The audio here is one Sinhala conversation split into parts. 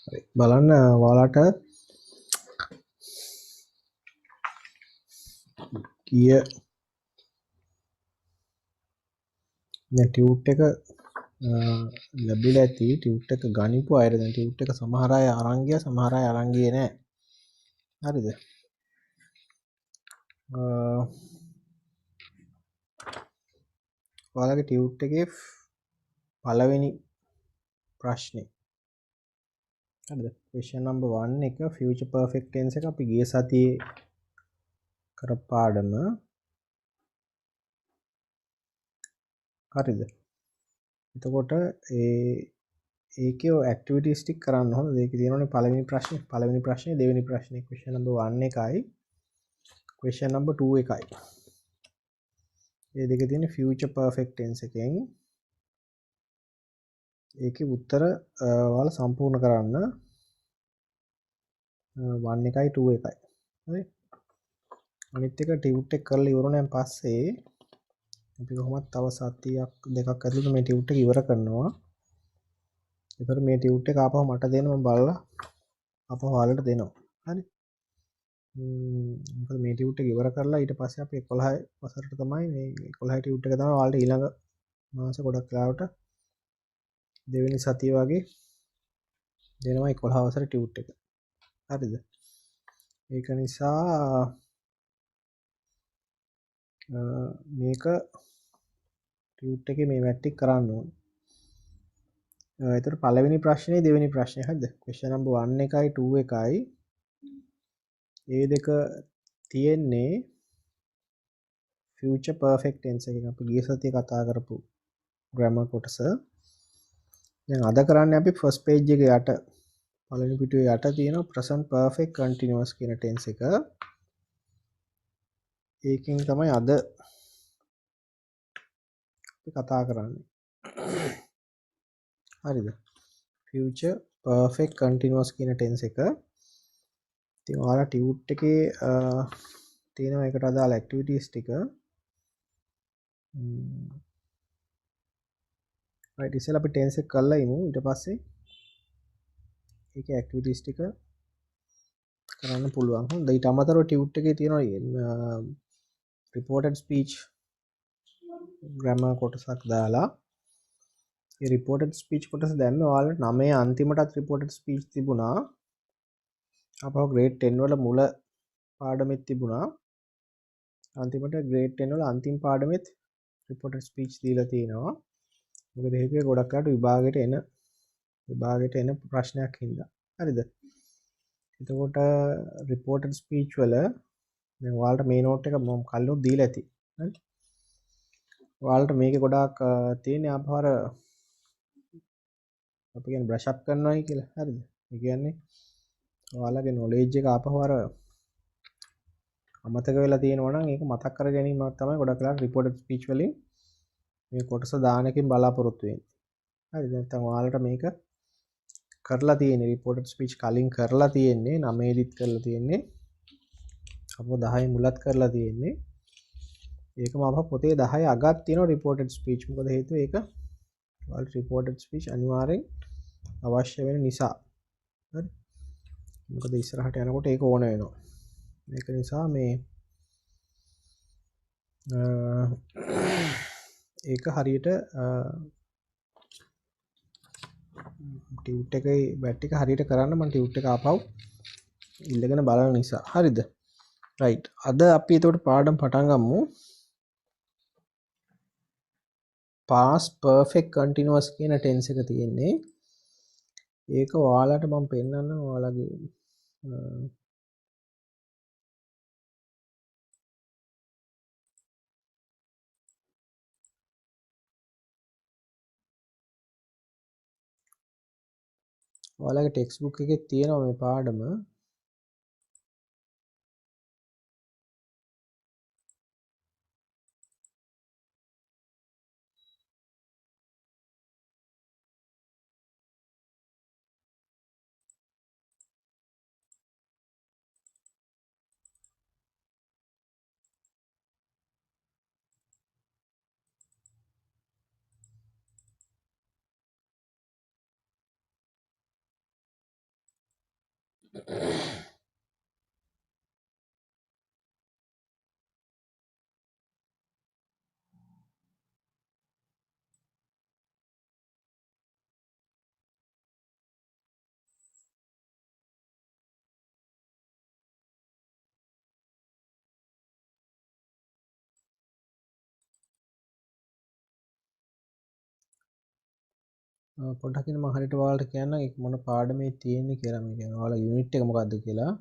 හරි බලන්න ඔයාලට කීය දැන් ටියුට් එක ලැබිලා ඇති ටියුට් එක ගනිපු අයද දැන් ටියුට් එක සමහර අය අරන් ගියා සමහර අය අරන් ගියේ නැහැ. හරිද? ඔයාලගේ ටියුට් එකේ පළවෙනි ප්‍රශ්නේ හරිද? question number 1 එක future perfect tense එක අපි ගිය සතියේ කරපු පාඩම හරිද? එතකොට ඒකේ ඇක්ටිවිටිස් ටික කරන්න ඕන. ඒකේ තියෙනවනේ පළවෙනි ප්‍රශ්නේ දෙවෙනි ප්‍රශ්නේ question number 1 එකයි question number 2 එකයි. මේ දෙකේ තියෙන future perfect tense එකෙන් ඒකේ උත්තර ඔයාලා සම්පූර්ණ කරන්න 1 එකයි 2 එකයි. හරි? අනිත් එක ටියුට් එක කරලා ඉවරනන් පස්සේ අපි කොහොමද තව සතියක් දෙකක් ඇතුළත මේ ටියුට් එක ඉවර කරනවා. ඒතර මේ ටියුට් එක ආපහු මට දෙන්න මම බලලා ආපහු ඔයාලට දෙනවා. හරි? මොකද මේ ටියුට් එක ඉවර කරලා ඊට පස්සේ අපි 11 වසරට තමයි මේ 11 ටියුට් එක තමයි ඔයාලට ඊළඟ මාස ගොඩක් වෙලාවට දෙවෙනි සතිය වගේ දෙනවා 11 වසර ටියුට් එක. හරිද? ඒක නිසා මේක ටියුට් එකේ මේ වැට්ටික් කරන්න ඕනේ. එතකොට පළවෙනි ප්‍රශ්නේ දෙවෙනි ප්‍රශ්නේ හරිද? question number 1 එකයි 2 එකයි ඒ දෙක තියෙන්නේ future perfect tense එකකින් අපි ගිය සතියේ කතා කරපු grammar කොටස. දැන් අද කරන්නේ අපි first page එකේ යට පළවෙනි පිටුවේ යට තියෙන present perfect continuous කියන tense එක. ඒකෙන් තමයි අද අපි කතා කරන්නේ. හරිද? future perfect continuous කියන tense එක. ඉතින් ඔයාලා ටියුට් එකේ තියෙනවා ඒකට අදාළ ඇක්ටිවිටීස් ටික. right ඉතින් අපි tense එක කරලා ඉමු. ඊට පස්සේ ඒකේ ඇක්ටිවිටීස් ටික කරන්න පුළුවන්. හොඳයි. ඊට අමතරව ටියුට් එකේ තියෙනවා reported speech grammar කොටසක් දාලා ඒ reported speech කොටස දැම්මේ ඔයාලට 9 අන්තිමටත් reported speech තිබුණා. අපහු grade 10 වල මුල පාඩමෙත් තිබුණා. අන්තිමට grade 10 වල අන්තිම පාඩමෙත් reported speech දීලා තියෙනවා. මොකද හේතුව ගොඩක් අයට විභාගයට එන ප්‍රශ්නයක් හින්දා. හරිද? එතකොට reported speech වල දැන් ඔයාලට මේ note එක මම කලිනුත් දීලා ඇති. හරි? ඔයාලට මේකේ ගොඩාක් තියෙන්නේ අපහාර අපි කියන්නේ brush up කරනවායි කියලා. හරිද? ඒ කියන්නේ ඔයාලගේ knowledge එක ආපහු අර අමතක වෙලා තියෙනවා නම් ඒක මතක් කර ගැනීමක් තමයි ගොඩක් වෙලාවට reported speech වලින් මේ කොටස දාන එකෙන් බලාපොරොත්තු වෙන්නේ. හරිද? නැත්නම් ඔයාලට මේක කරලා තියෙන්නේ reported speech කලින් කරලා තියෙන්නේ 9 edit කරලා තියෙන්නේ අපෝ 10 මුලත් කරලා තියෙන්නේ. ඒකම අපහ පොතේ 10 අගක් තියෙනවා reported speech. මොකද හේතුව ඒක ඔයාලට reported speech අනිවාර්යෙන් අවශ්‍ය වෙන නිසා. හරි? මොකද ඉස්සරහට යනකොට ඒක ඕන වෙනවා. මේක නිසා මේ ඒක හරියට ටියුට් එකේ වැට් එක හරියට කරන්න මම ටියුට් එක ආපහු ඉල්ලගෙන බලන නිසා. හරිද? රයිට්. අද අපි එතකොට පාඩම් පටන් ගමු. past perfect continuous කියන tense එක තියෙන්නේ. ඒක ඔයාලට මම පෙන්නන්න ඔයාලගේ ඔයාලගේ ටෙක්ස්ට් බුක් එකේ තියෙනවා මේ පාඩම. පොඩ්ඩක් ඉන්න මම හරියට ඔයාලට කියන්නම් ඒක මොන පාඩමේ තියෙන්නේ කියලා. මම කියන්නේ ඔයාලා යුනිට් එක මොකක්ද කියලා.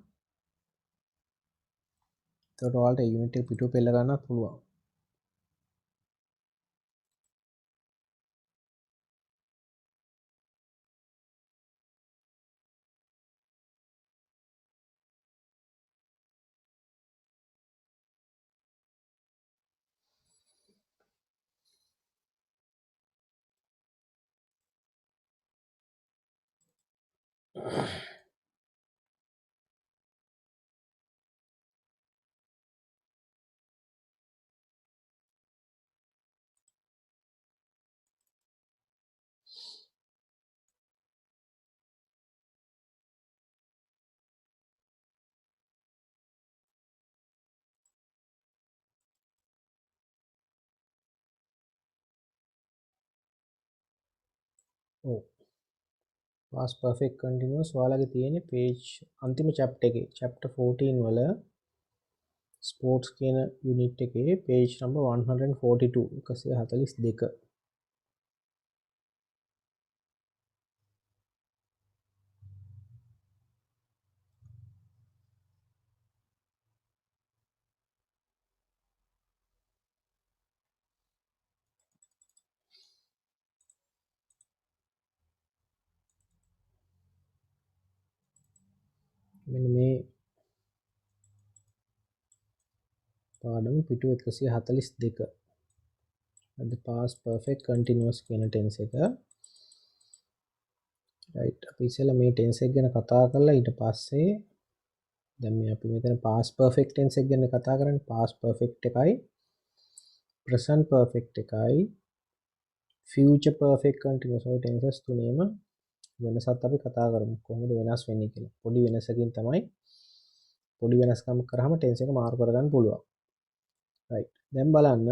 එතකොට ඔයාලට ඒ යුනිට් එක පිටුව පෙළ ගන්නත් පුළුවන්. ඔව්. past perfect continuous ඔයාලගේ තියෙන්නේ page අන්තිම chapter එකේ chapter 14 වල sports කියන unit එකේ page number 142 142. මෙන්න මේ පාඩම පිටුව 142. අද past perfect continuous කියන tense එක. right අපි ඉස්සෙල්ලා මේ tense එක ගැන කතා කරලා ඊට පස්සේ දැන් මේ අපි මෙතන past perfect tense එක ගැන කතා කරන්නේ. past perfect එකයි present perfect එකයි future perfect continuous ඔය tenses තුනේම වෙනසත් අපි කතා කරමු. කොහොමද වෙනස් වෙන්නේ කියලා. පොඩි වෙනසකින් තමයි පොඩි වෙනස්කම් කරාම tense එක මාරු කරගන්න පුළුවන්. right දැන් බලන්න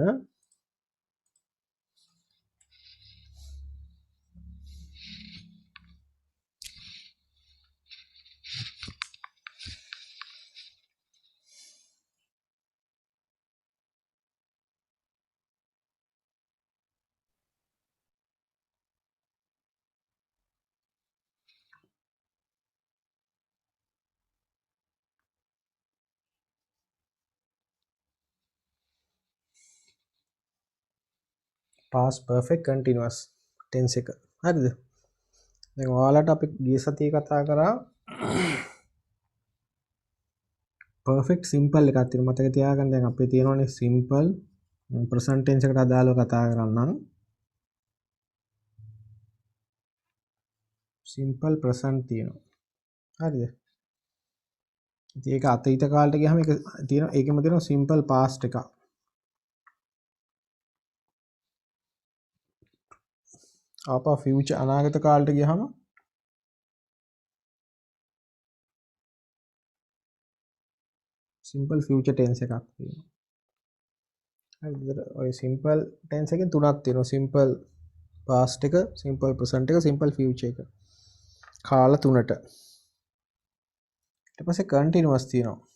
past perfect continuous tense එක. හරිද? දැන් ඔයාලට අපි ගිය සතියේ කතා කරා perfect simple එකක් තියෙනවා. මතක තියාගන්න. දැන් අපේ තියෙනවානේ simple present tense එකට අදාළව කතා කරන්නම්. simple present තියෙනවා. හරිද? ඉතින් ඒක අතීත කාලයට ගියාම ඒක තියෙනවා. ඒකෙම තියෙනවා simple past එකක්. ආපහු future අනාගත කාලයට ගියාම simple future tense එකක් තියෙනවා. හරිද? ඔය simple tense එකෙන් තුනක් තියෙනවා. simple past එක, simple present එක, simple future එක. කාල තුනට. ඊට පස්සේ continuous තියෙනවා.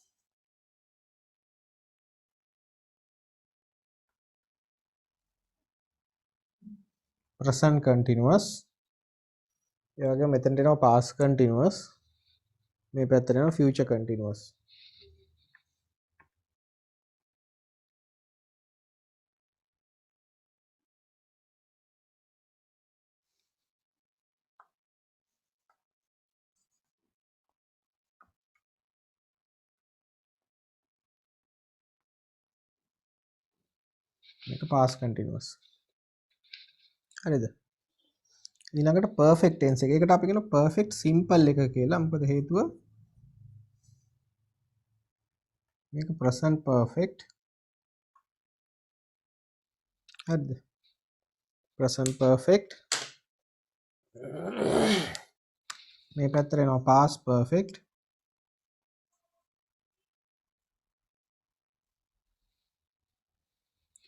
present continuous. ඒ වගේම මෙතනට එනවා past continuous. මේ පැත්තට එනවා future continuous. මේක past continuous. හරිද? ඊළඟට perfect tense එක. ඒකට අපි කියනවා perfect simple එක කියලා. මොකද හේතුව මේක present perfect. හරිද? present perfect. මේ පැත්තට එනවා past perfect.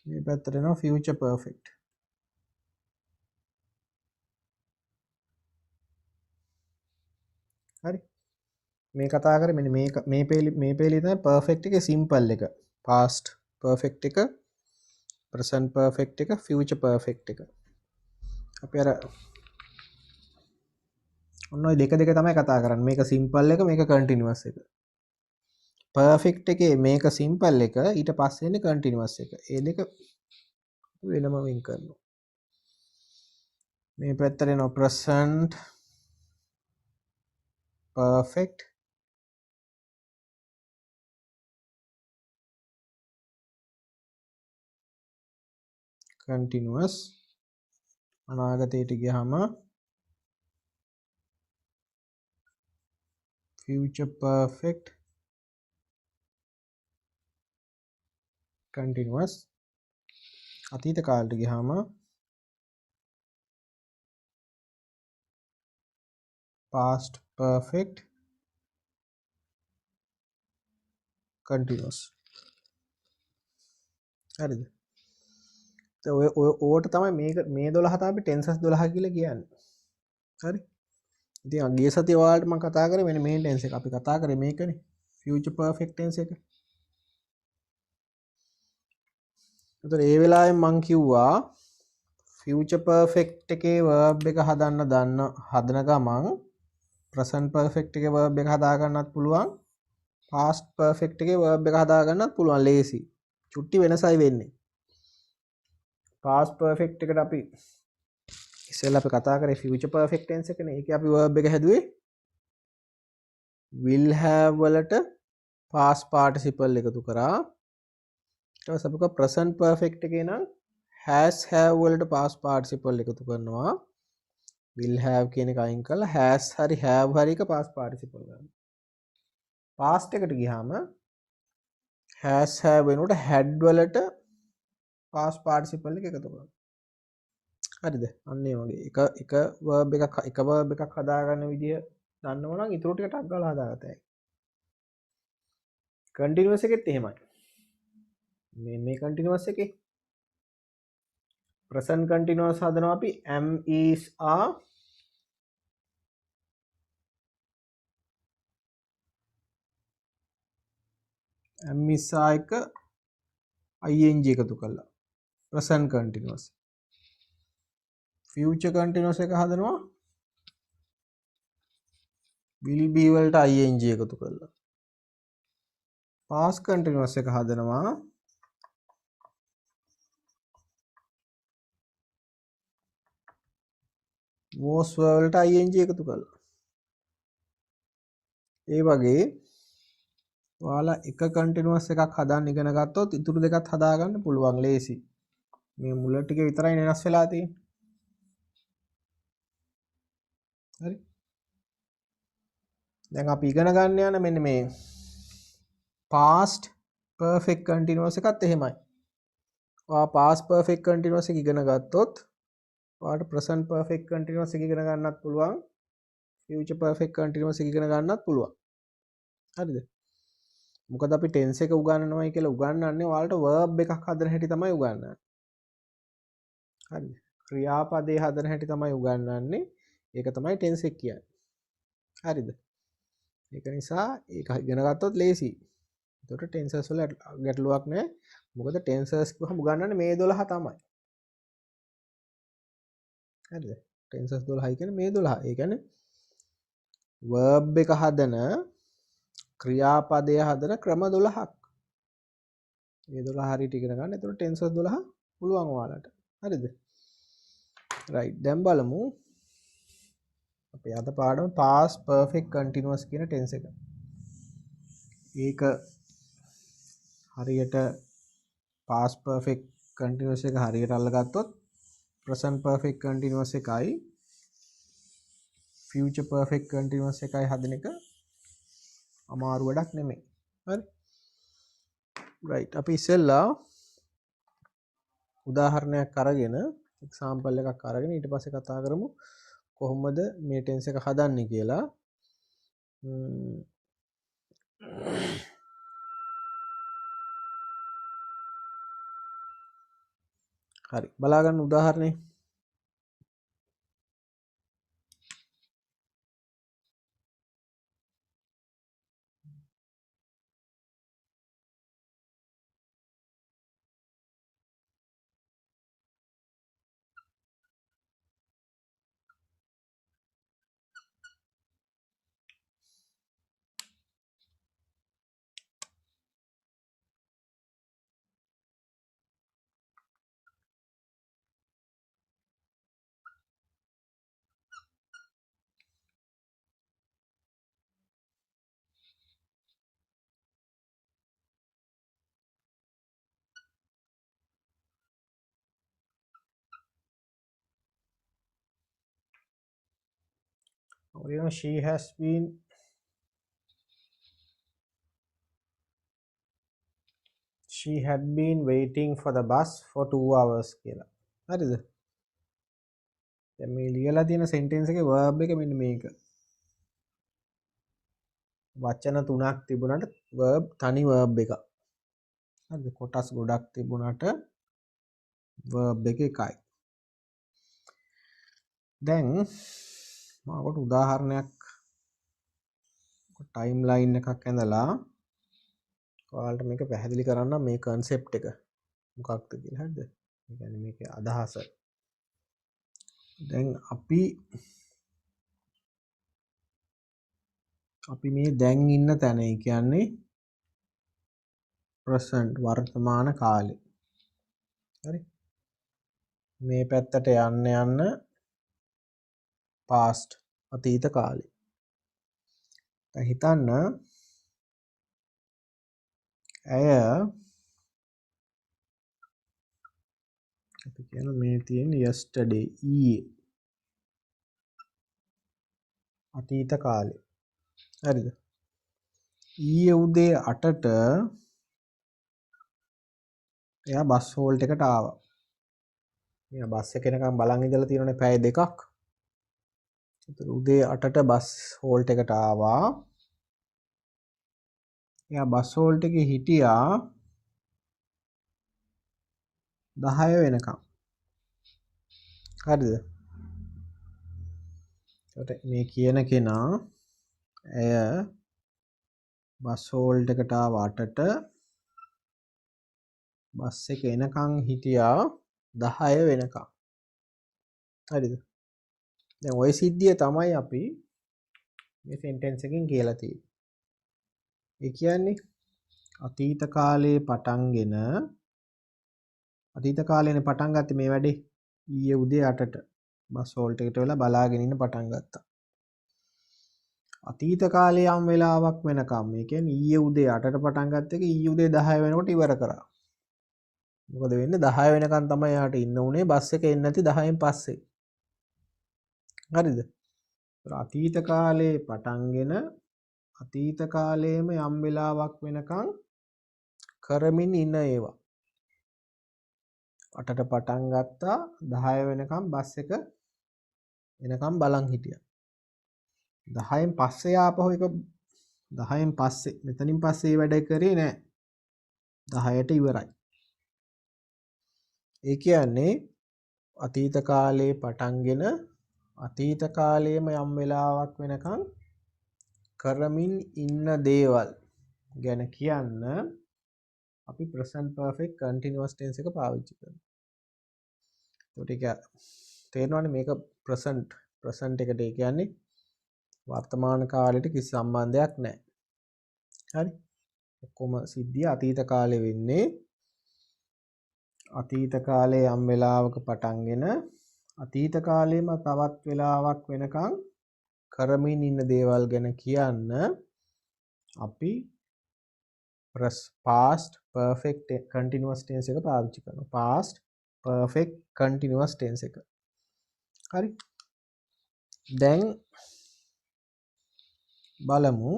මේ පැත්තට එනවා future perfect. හරි. මේ කතා කරේ මෙන්න මේ පේලි තමයි perfect එකේ simple එක. past perfect එක, present perfect එක, future perfect එක. අපි අර ඔන්න ඔය දෙක තමයි කතා කරන්නේ. මේක simple එක, මේක continuous එක. perfect එකේ මේක simple එක, ඊට පස්සේ එන්නේ continuous එක. ඒ දෙක වෙනම වෙන් කරනවා. මේ පැත්තට එනවා present perfect, continuous. අනාගතයට ගියාම future perfect, continuous. අතීත කාලෙට ගියාම past perfect, continuous. හරිද? ඔය ඕට තමයි මේ 12 තමයි ටෙන්සස් 12 කියලා කියන්නේ. හරි? ඉතින් ගිය සතිය ඔයාලට මම කතා කරේ මෙන්න මේ ටෙන්ස් එක. අපි කතා කරේ මේකනේ. future perfect tense එක. ඒතර ඒ වෙලාවෙන් මම කිව්වා future perfect එකේ verb එක හදන ගමන් present perfect එකේ verb එක හදා ගන්නත් පුළුවන්. past perfect එකේ verb එක හදා ගන්නත් පුළුවන්. ලේසි. චුට්ටි වෙනසයි වෙන්නේ. past perfect එකට අපි ඉස්සෙල්ලා අපි කතා කරේ future perfect tense එකනේ. ඒකේ අපි verb එක හැදුවේ will have වලට past participle එකතු කරා. ඊට පස්සේ අපි present perfect එකේ නම් has have වලට past participle එකතු කරනවා. will have කියන එක අයින් කරලා has හරි have හරි එක past participle ගන්නවා. past එකට ගියාම has have වෙනකොට had වලට past participle එක එකතු කරනවා. හරිද? අන්න ඒ වගේ එක verb එකක් හදාගන්න විදිය දන්නවනම් ඊටු ටික ටක් ගාලා හදාගතයි. continuous එකෙත් එහෙමයි. මේ continuous එකේ present continuous හදනවා අපි am is are am is are එක ing එකතු කරලා present continuous. future continuous එක හදනවා will be වලට ing එකතු කරලා. past continuous එක හදනවා was වලට ing එකතු කරලා. ඒ වගේ ඔයාලා එක continuous එකක් හදන්න ඉගෙන ගත්තොත් ඉතුරු දෙකත් හදාගන්න පුළුවන් ලේසි. මේ මුල ටික විතරයි වෙනස් වෙලා තියෙන්නේ. හරි. දැන් අපි ඉගෙන ගන්න යන මෙන්න මේ past perfect continuous එකත් එහෙමයි. ඔයා past perfect continuous එක ඉගෙන ගත්තොත් ඔයාලට present perfect continuous එක ඉගෙන ගන්නත් පුළුවන්. future perfect continuous එක ඉගෙන ගන්නත් පුළුවන්. හරිද? මොකද අපි tense එක උගන්වනවායි කියලා උගන්වන්නේ ඔයාලට verb එකක් හදන හැටි තමයි උගන්වන්නේ. හරිද? ක්‍රියාපදේ හදන හැටි තමයි උගන්වන්නේ. ඒක තමයි tense එක කියන්නේ. හරිද? ඒක නිසා ඒක ඉගෙන ගත්තොත් ලේසි. ඒකට ටෙන්සර්ස් වල ගැටලුවක් නැහැ. මොකද ටෙන්සර්ස් කිව්වම උගන්වන්නේ මේ 12 තමයි. හරිද? ටෙන්සර්ස් 12යි කියන්නේ මේ 12. ඒ කියන්නේ verb එක හදන ක්‍රියාපදය හදන ක්‍රම 12ක්. මේ 12 හරියට ඉගෙන ගන්න. එතකොට ටෙන්සර්ස් 12 පුළුවන් ඔයාලට. හරිද? right. දැන් බලමු අපි අද පාඩම past perfect continuous කියන tense එක. ඒක හරියට past perfect continuous එක හරියට අල්ලගත්තොත් present perfect continuous එකයි future perfect continuous එකයි හදන එක අමාරු වැඩක් නෙමෙයි. හරි? right. අපි ඉස්සෙල්ලා උදාහරණයක් අරගෙන example එකක් අරගෙන ඊට පස්සේ කතා කරමු කොහොමද මේ tense එක හදන්නේ කියලා. හරි බලා ගන්න උදාහරණේ. She had been waiting for the bus for 2 hours කියලා. හරිද? දැන් මේ ලියලා තියෙන sentence එකේ verb එක මෙන්න මේක. වචන තුනක් තිබුණාට verb තනි verb එකක්. හරිද? කොටස් ගොඩක් තිබුණාට verb එක එකයි. දැන් මම ඔකට උදාහරණයක් ටයිම්ලයින් එකක් ඇඳලා ඔයාලට මේක පැහැදිලි කරන්න මේ concept එක මොකක්ද කියලා. හරිද? ඒ කියන්නේ මේකේ අදහස. දැන් අපි මේ දැන් ඉන්න තැන කියන්නේ present වර්තමාන කාලේ. හරි? මේ පැත්තට යන්න past අතීත කාලේ. දැන් හිතන්න ඇය අපි කියන මේ තියෙන yesterday ඊයේ අතීත කාලේ. හරිද? ඊයේ උදේ 8ට එයා බස් හෝල්ට් එකට ආවා. මෙයා බස් එක එනකම් බලන් ඉඳලා තියෙනනේ පැය දෙකක්. ඒතර උදේ 8ට බස් හෝල්ට් එකට ආවා. එයා බස් හෝල්ට් එකේ හිටියා 10 වෙනකම්. හරිද? ඒකට මේ කියන කෙනා ඇය බස් හෝල්ට් එකට ආව 8ට බස් එක එනකම් හිටියා 10 වෙනකම්. හරිද? දැන් ওই සිද්ධිය තමයි අපි මේ සෙන්ටෙන්ස් එකෙන් කියලා තියෙන්නේ. ඒ කියන්නේ අතීත කාලේ පටන්ගෙන අතීත කාලේනේ පටන් ගත්තේ මේ වැඩේ. ඊයේ උදේ 8ට බස් හෝල්ට් එකට වෙලා බලාගෙන ඉන්න පටන් ගත්තා. අතීත කාලේ යම් වෙලාවක් වෙනකම් මේ කියන්නේ ඊයේ උදේ 8ට පටන් ගත්ත එක ඊයේ උදේ 10 වෙනකොට ඉවර කරා. මොකද වෙන්නේ 10 වෙනකන් තමයි යාට ඉන්න උනේ බස් එක එන්නේ නැති 10න් පස්සේ. හරිද? අතීත කාලේ පටන්ගෙන අතීත කාලයේම යම් වෙලාවක් වෙනකන් කරමින් ඉන්න ඒවා. 8ට පටන් ගත්තා 10 වෙනකම් බස් එක එනකම් බලන් හිටියා. 10න් පස්සේ ආපහු එක 10න් පස්සේ මෙතනින් පස්සේ වැඩ කරේ නෑ. 10ට ඉවරයි. ඒ කියන්නේ අතීත කාලේ පටන්ගෙන අතීත කාලයේම යම් වෙලාවක් වෙනකන් කරමින් ඉන්න දේවල් ගැන කියන්න අපි present perfect continuous tense එක පාවිච්චි කරනවා. ඒකට ඒක තේරෙනවනේ මේක present එකට ඒ කියන්නේ වර්තමාන කාලෙට කිසි සම්බන්ධයක් නැහැ. හරි? ඔක්කොම සිද්ධිය අතීත කාලේ වෙන්නේ අතීත කාලේ යම් වෙලාවක පටන්ගෙන අතීත කාලේම තවත් වෙලාවක් වෙනකන් කරමින් ඉන්න දේවල් ගැන කියන්න අපි past perfect continuous tense එක පාවිච්චි කරනවා. past perfect continuous tense එක. හරි? දැන් බලමු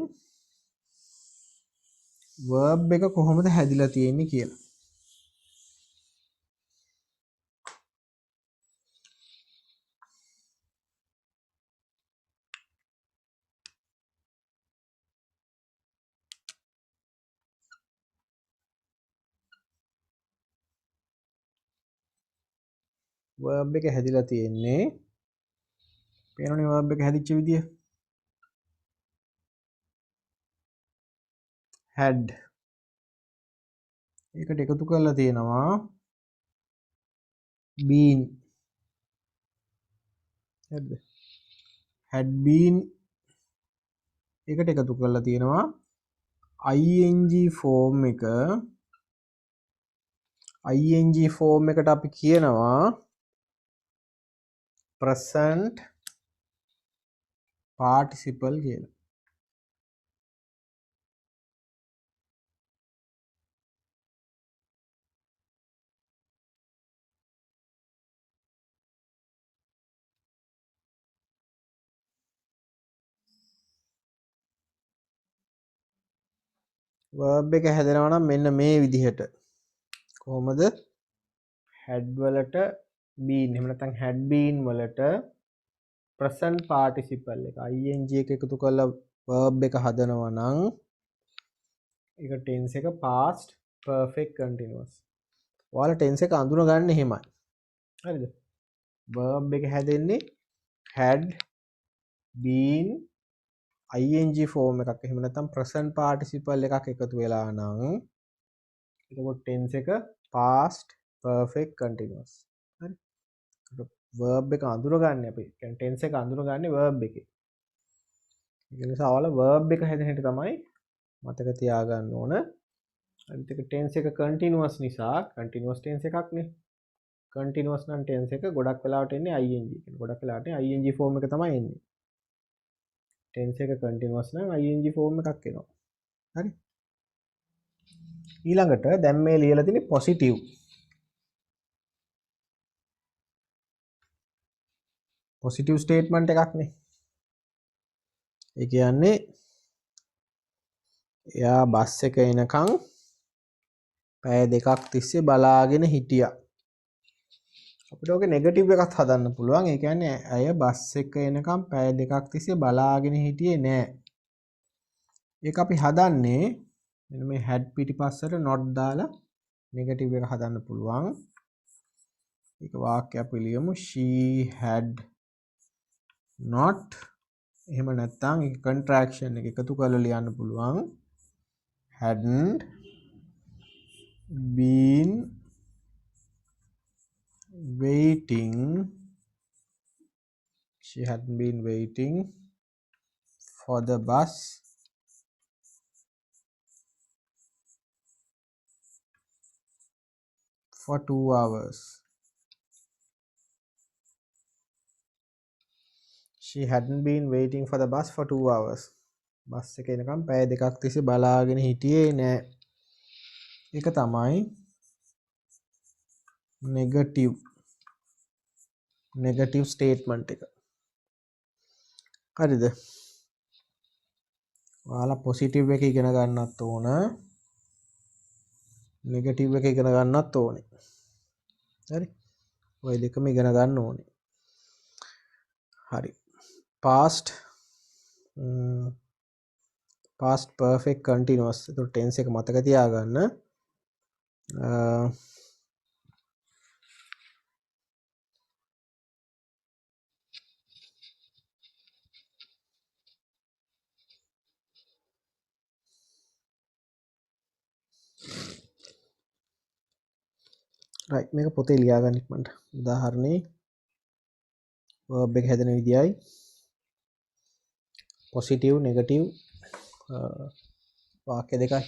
verb එක කොහොමද හැදිලා තියෙන්නේ කියලා. verb එක හැදිලා තියෙන්නේ පේනවනේ verb එක හැදිච්ච විදිය had ඒකට එකතු කරලා තියෙනවා been හරිද had been ඒකට එකතු කරලා තියෙනවා ing form එක ing form එකට අපි කියනවා present participle කියලා. verb එක හැදෙනවා නම් මෙන්න මේ විදිහට කොහොමද had වලට been එහෙම නැත්නම් had been වලට present participle එක ing එක එකතු කරලා verb එක හදනවා නම් ඒක tense එක past perfect continuous. ඔයාලා tense එක අඳුනගන්න එහෙමයි. හරිද? verb එක හැදෙන්නේ had been ing form එකක් එහෙම නැත්නම් present participle එකක් එකතු වෙලා නම් එතකොට tense එක past perfect continuous. හරි? verb එක අඳුරගන්නේ අපි කියන්නේ tense එක අඳුරගන්නේ verb එකේ. ඒ නිසා ඔයාලා verb එක හැදෙන හැටි තමයි මතක තියාගන්න ඕන. අනිත් එක tense එක continuous නිසා continuous tense එකක් නේ. continuous නම් tense එක ගොඩක් වෙලාවට එන්නේ ing. ගොඩක් වෙලාවට ing form එක තමයි එන්නේ. tense එක continuous නම් ing form එකක් එනවා. හරි? ඊළඟට දැන් මේ ලියලා තියෙන්නේ positive. positive statement එකක් නේ. ඒ කියන්නේ එයා බස් එක එනකන් පැය දෙකක් තිස්සේ බලාගෙන හිටියා. අපිට ඔගේ නෙගටිව් එකක් හදන්න පුළුවන්. ඒ කියන්නේ ඇය බස් එක එනකන් පැය දෙකක් තිස්සේ බලාගෙන හිටියේ නෑ. ඒක අපි හදන්නේ මෙන්න මේ had පිටිපස්සට not දාලා නෙගටිව් එක හදන්න පුළුවන්. ඒක වාක්‍යයක් පිළියමු she had not එහෙම නැත්නම් ඒක contraction එක එකතු කරලා ලියන්න පුළුවන් hadn't been waiting she hadn't been waiting for the bus for 2 hours. She hadn't been waiting for the bus for 2 hours. Bus එක එනකම් පැය දෙකක් තිස්සේ බලාගෙන හිටියේ නෑ. ඒක තමයි නෙගටිව් ස්ටේට්මන්ට් එක. හරිද? ඔයාලා පොසිටිව් එක ඉගෙන ගන්නත් ඕන. නෙගටිව් එක ඉගෙන ගන්නත් ඕනේ. හරි? ඔය දෙකම ඉගෙන ගන්න ඕනේ. හරි. past perfect continuous. ඒතකොට tense එක මතක තියාගන්න. right මේක පොතේ ලියා ගන්න ඉක්මනට. උදාහරණේ verb එක හැදෙන විදියයි positive negative වාක්‍ය දෙකයි.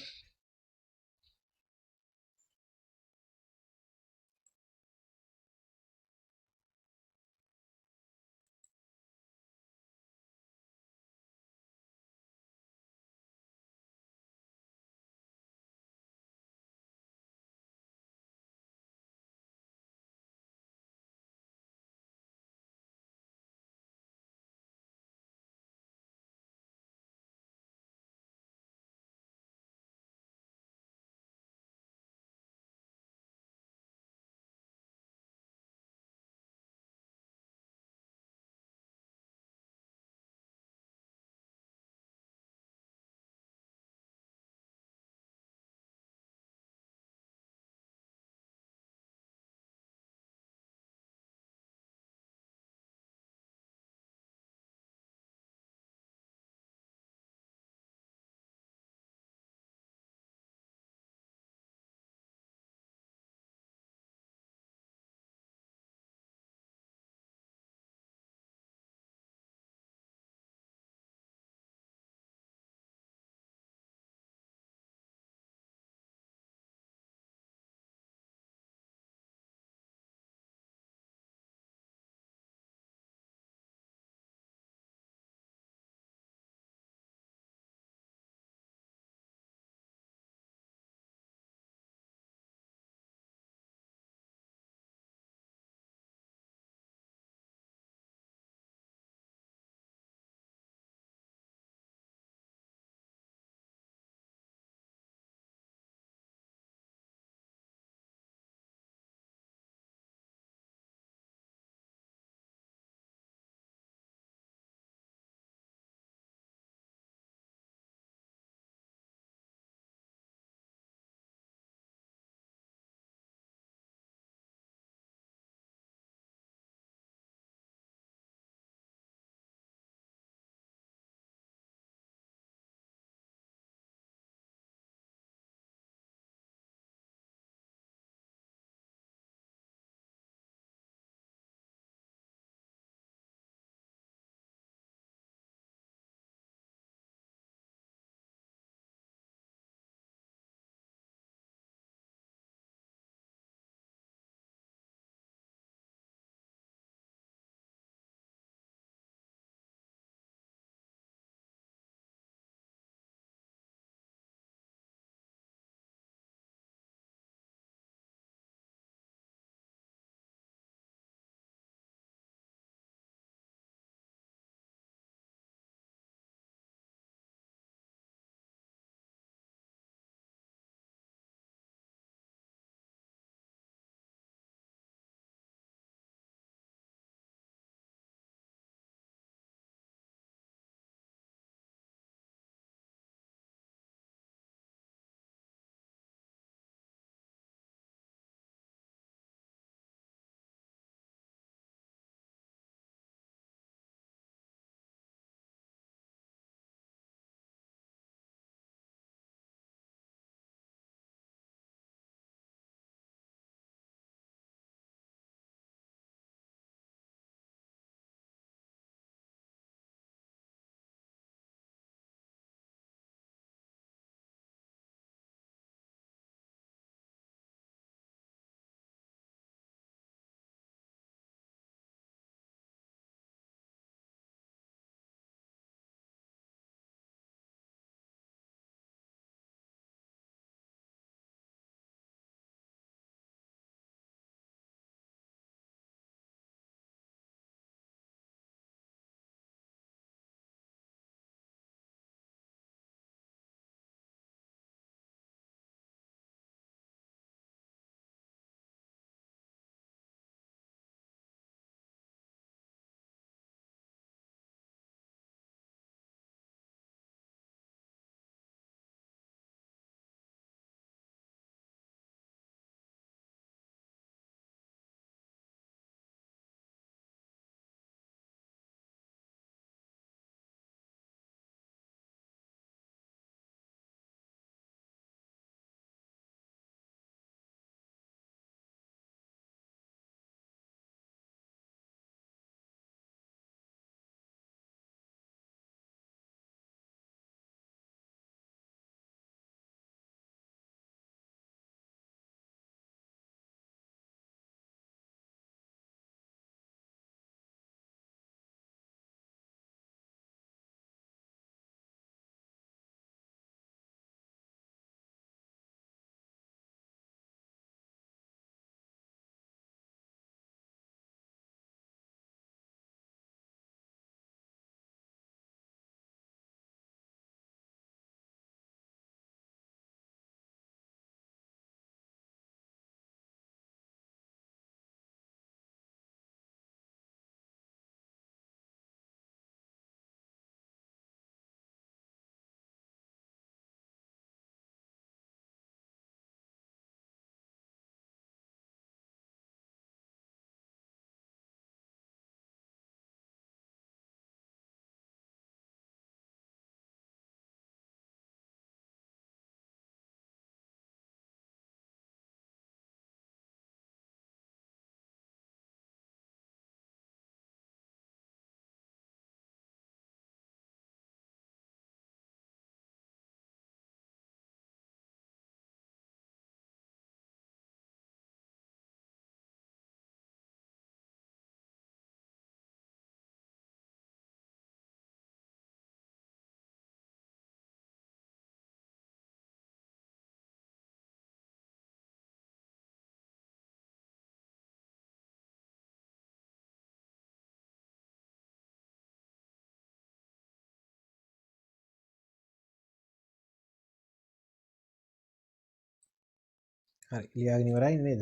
හරි ලියාගෙන ඉවරයි නේද?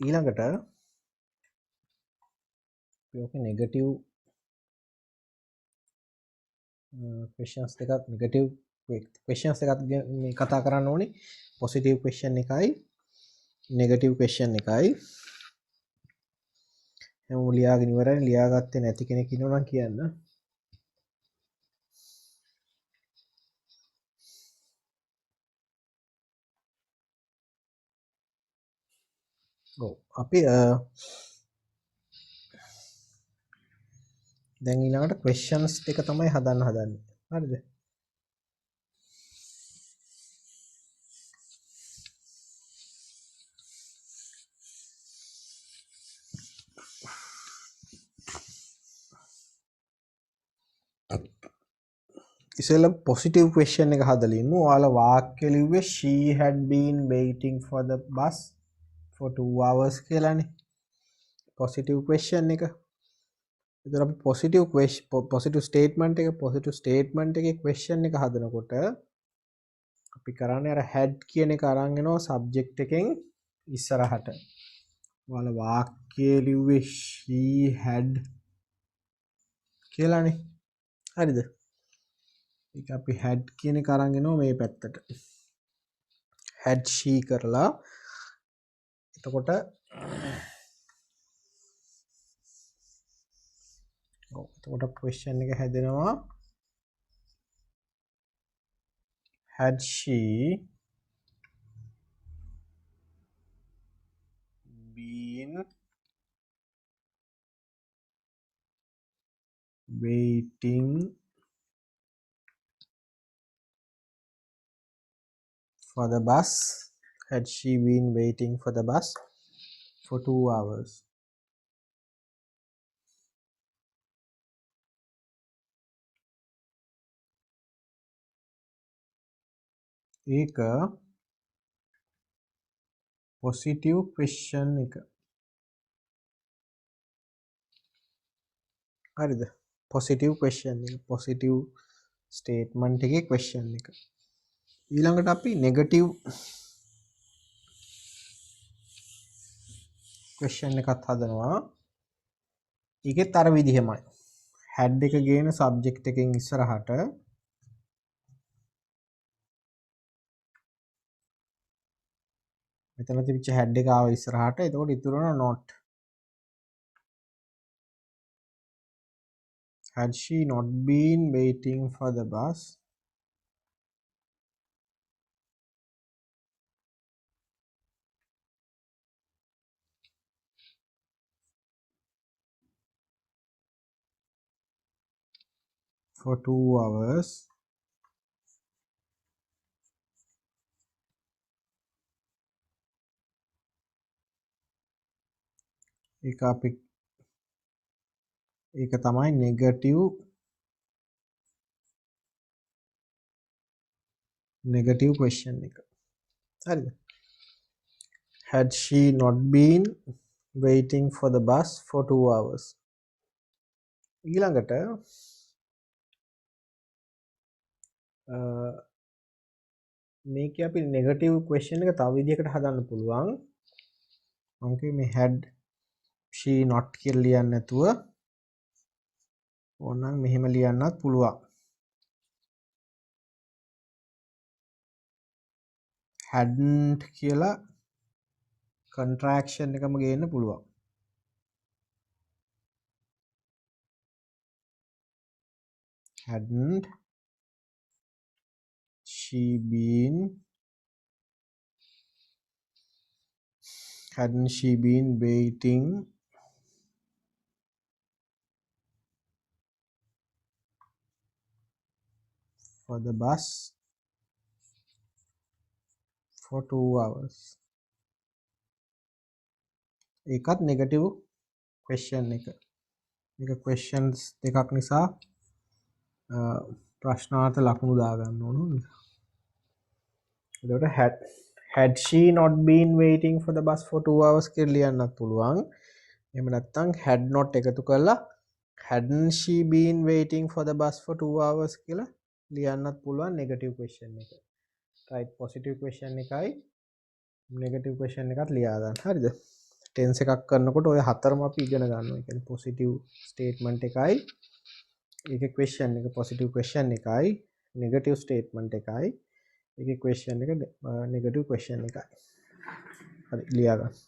ඊළඟට ඕක නෙගටිව් questions දෙකක් නෙගටිව් questions දෙකක් මේ කතා කරන්න ඕනේ. positive question එකයි negative question එකයි. හැමෝම ලියාගෙන ඉවරයි. ලියාගත්තේ නැති කෙනෙක් ඉන්නවා නම් කියන්න. ඔව් අපි දැන් ඊළඟට questions දෙක තමයි හදන්න හදන්නේ. හරිද? ඉතින් positive question එක හදලා ඉමු. ඔයාලා වාක්‍ය ලිව්වේ she had been waiting for the bus for 2 hours කියලානේ. positive question එක. එතකොට අපි positive statement එකේ question එක හදනකොට අපි කරන්නේ අර had කියන එක අරන් එනවා subject එකෙන් ඉස්සරහට. ඔයාලා වාක්‍ය ලිව්වේ she had කියලානේ. හරිද? ඒක අපි had කියන එක අරන් එනවා මේ පැත්තට. had she කරලා එතකොට question එක හැදෙනවා had she been waiting for the bus for 2 hours ඒක positive question එක. හරිද? positive question එක positive statement එකේ question එක. ඊළඟට අපි negative question එකත් හදනවා. ඒකෙත් අර විදිහමයි. had එක ගේන subject එකෙන් ඉස්සරහට මෙතන තිබිච්ච had එක ආව ඉස්සරහට. එතකොට ඉතුරු වෙනවා not. had she not been waiting for the bus for 2 hours ඒක අපි ඒක තමයි negative question එක. හරිද? had she not been waiting for the bus for 2 hours ඊළඟට මේකේ අපි negative question එක තව විදිහකට හදන්න පුළුවන්. මම කිව්වේ මේ had she not කියලා ලියන්න නැතුව ඕනනම් මෙහෙම ලියන්නත් පුළුවන්. hadn't කියලා contraction එකම ගේන්න පුළුවන්. hadn't she been waiting for the bus for 2 hours ඒකත් negative question එක. මේක questions දෙකක් නිසා ප්‍රශ්නාර්ථ ලකුණු දාගන්න ඕන නිසා. එතකොට had she not been waiting for the bus for 2 hours කියලා ලියන්නත් පුළුවන්. එහෙම නැත්නම් had not එකතු කරලා hadn't she been waiting for the bus for 2 hours කියලා ලියන්නත් පුළුවන් negative question එක. රයිට් පොසිටිව් ක්වෙස්චන් එකයි නෙගටිව් ක්වෙස්චන් එකත් ලියා ගන්න. හරිද? ටෙන්ස් එකක් කරනකොට ඔය හතරම අපි ඉගෙන ගන්නවා. ඒ කියන්නේ පොසිටිව් ස්ටේට්මන්ට් එකයි ඒකේ ක්වෙස්චන් එක පොසිටිව් ක්වෙස්චන් එකයි නෙගටිව් ස්ටේට්මන්ට් එකයි ඒකේ ක්වෙස්චන් එක නෙගටිව් ක්වෙස්චන් එකයි. හරි ලියා ගන්න.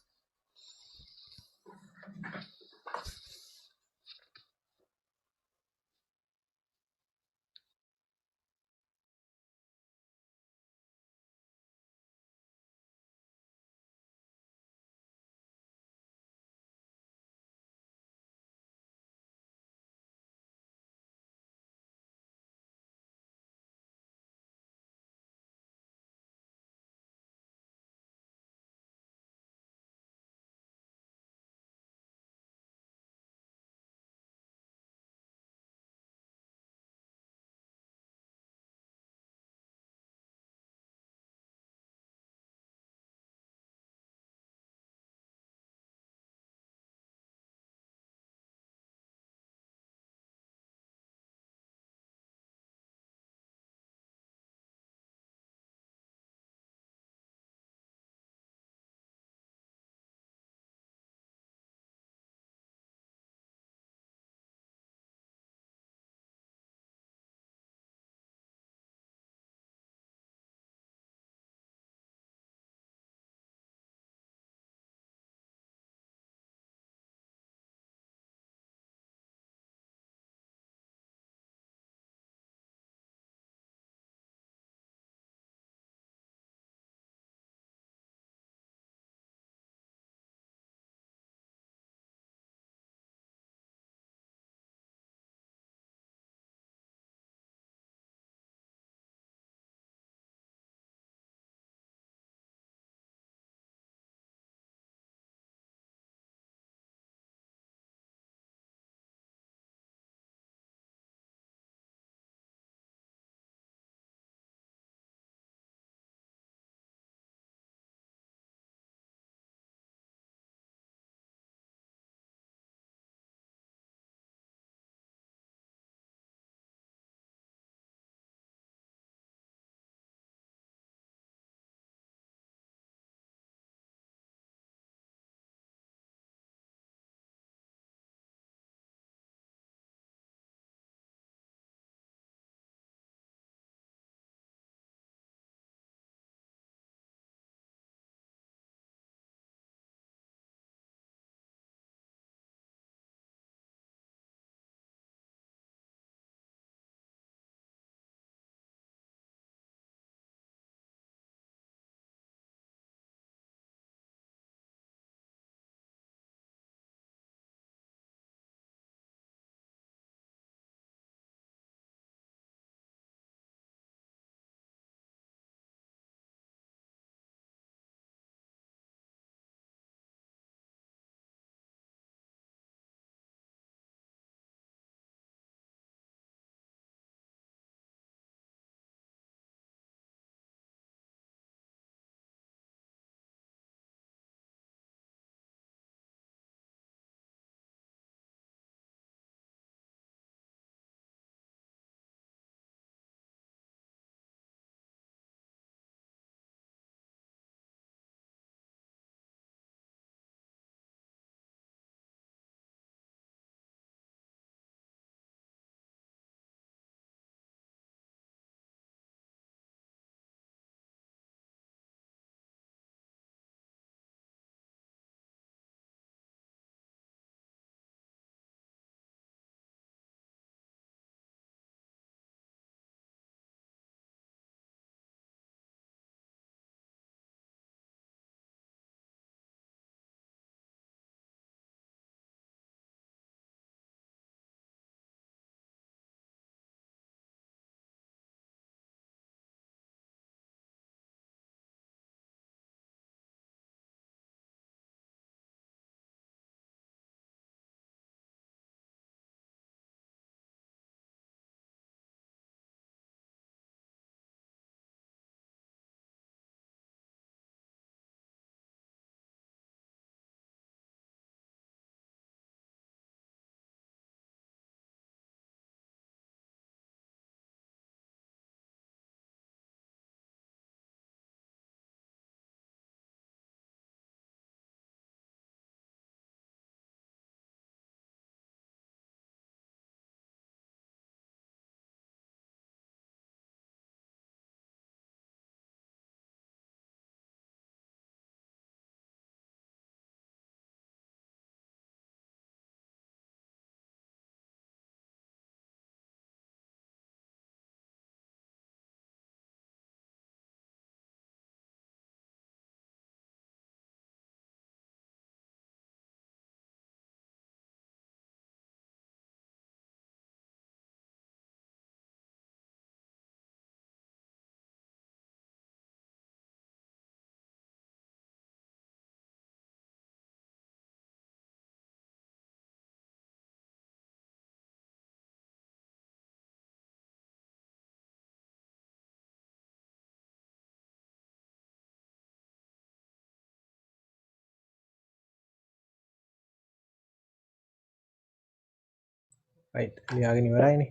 right ලියාගෙන ඉවරයිනේ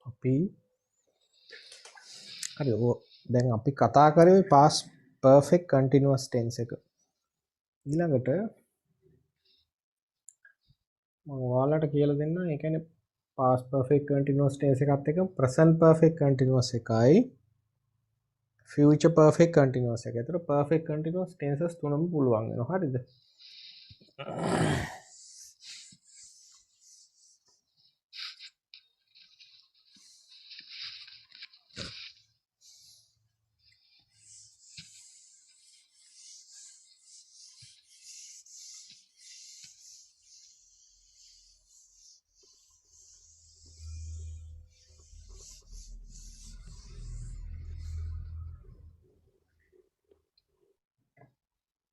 අපි හරි දැන් අපි කතා කරේ past perfect continuous tense එක ඊළඟට මම ඔයාලට කියලා දෙන්න ඒ කියන්නේ past perfect continuous tense එකත් එක්ක present perfect continuous එකයි future perfect continuous එක. ඒතර perfect continuous tenses තුනම පුළුවන් වෙනවා. හරිද?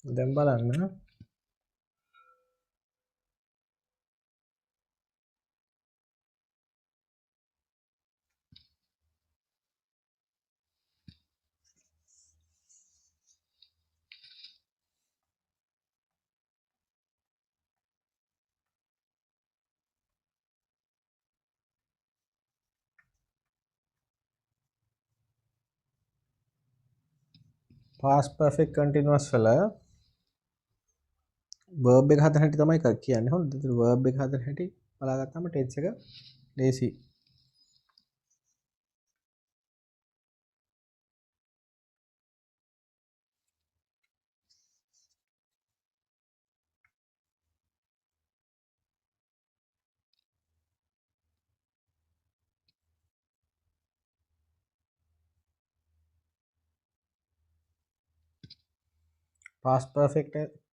දැන් බලන්න past perfect continuous වල verb එක හදන හැටි තමයි කියන්නේ. හොඳද? ඒතර verb එක හදන හැටි බලාගත්තාම tense එක ලේසි.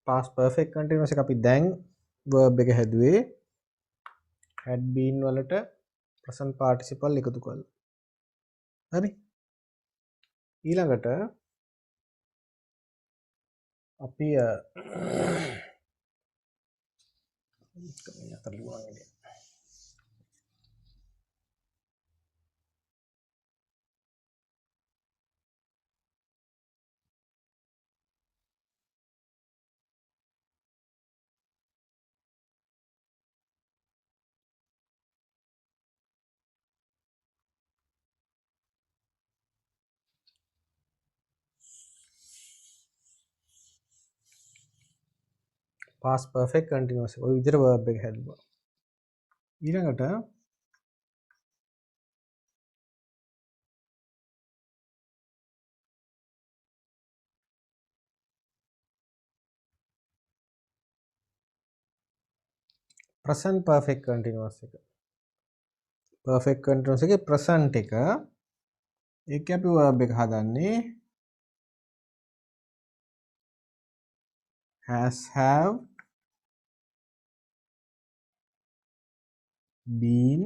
past perfect continuous එක අපි දැන් verb එක හැදුවේ had been වලට present participle එකතු කරලා. හරි? ඊළඟට අපි අතර ලියුවානේ. past perfect continuous ඔය විදිහට verb එක හැදුවා. ඊළඟට present perfect continuous එක. perfect continuous එකේ present එක ඒක අපි verb එක හදන්නේ has have been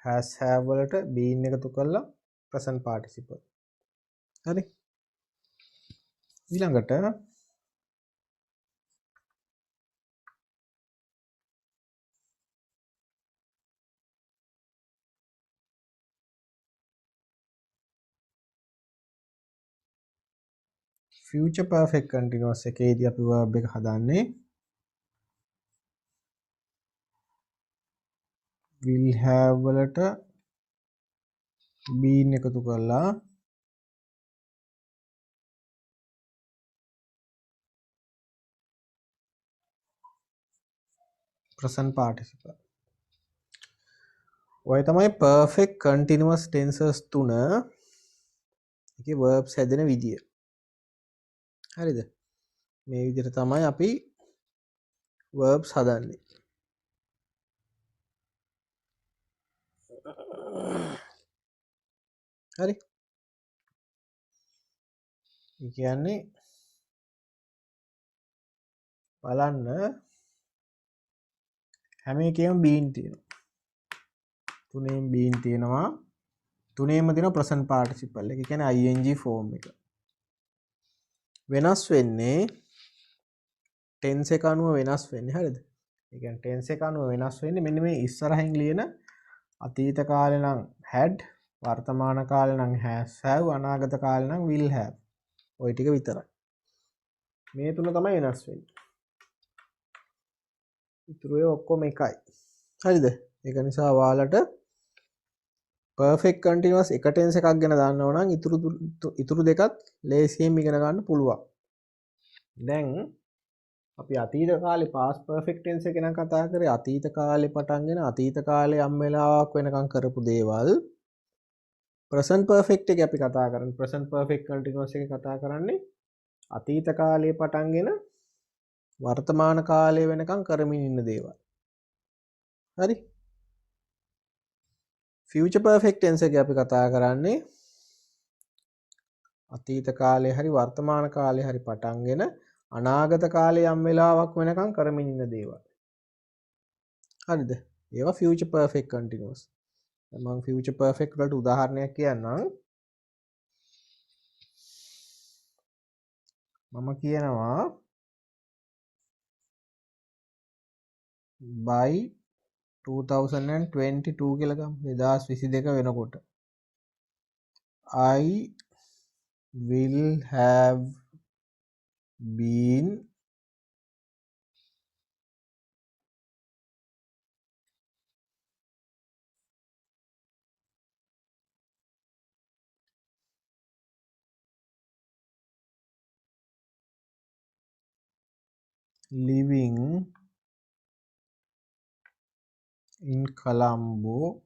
has have වලට been එකතු කරලා present participle. හරි? ඊළඟට future perfect continuous එකේදී අපි verb එක හදන්නේ will have වලට been එකතු කරලා present participle. ඔය තමයි perfect continuous tenses තුන එකේ verbs හැදෙන විදිය. හරිද? මේ විදිහට තමයි අපි verbs හදන්නේ. හරි? ඒ කියන්නේ බලන්න හැම එකේම been තියෙනවා. තුනේම been තියෙනවා. තුනේම තියෙන present participle එක. ඒ කියන්නේ ing form එක. වෙනස් වෙන්නේ tense එක අනුව වෙනස් වෙන්නේ. හරිද? ඒ කියන්නේ tense එක අනුව වෙනස් වෙන්නේ මෙන්න මේ ඉස්සරහින් ලියන අතීත කාලේ නම් had, වර්තමාන කාලේ නම් has have, අනාගත කාලේ නම් will have. ওই ටික විතරයි. මේ තුන තමයි වෙනස් වෙන්නේ. ඉතුරු ඒවා ඔක්කොම එකයි. හරිද? ඒක නිසා ඔයාලට perfect continuous එක ටෙන්ස් එකක් ගැන දන්නව නම් ඉතුරු දෙකත් ලේසියෙන් ඉගෙන ගන්න පුළුවන්. දැන් අපි අතීත කාලේ past perfect tense එක ගැන කතා කරේ. අතීත කාලේ පටන්ගෙන අතීත කාලේ යම් වෙලාවක් වෙනකම් කරපු දේවල්. present perfect එක අපි කතා කරන්නේ. present perfect continuous එක කතා කරන්නේ අතීත කාලේ පටන්ගෙන වර්තමාන කාලය වෙනකම් කරමින් ඉන්න දේවල්. හරි? future perfect tense එක අපි කතා කරන්නේ අතීත කාලේ හරි වර්තමාන කාලේ හරි පටන්ගෙන අනාගත කාලේ යම් වෙලාවක් වෙනකම් කරමින් ඉන්න දේවල්. හරිද? ඒවා future perfect continuous. මම future perfect වලට උදාහරණයක් කියන්නම්. මම කියනවා by 2022 කියලා ගමු. 2022 වෙනකොට I will have been living in Colombo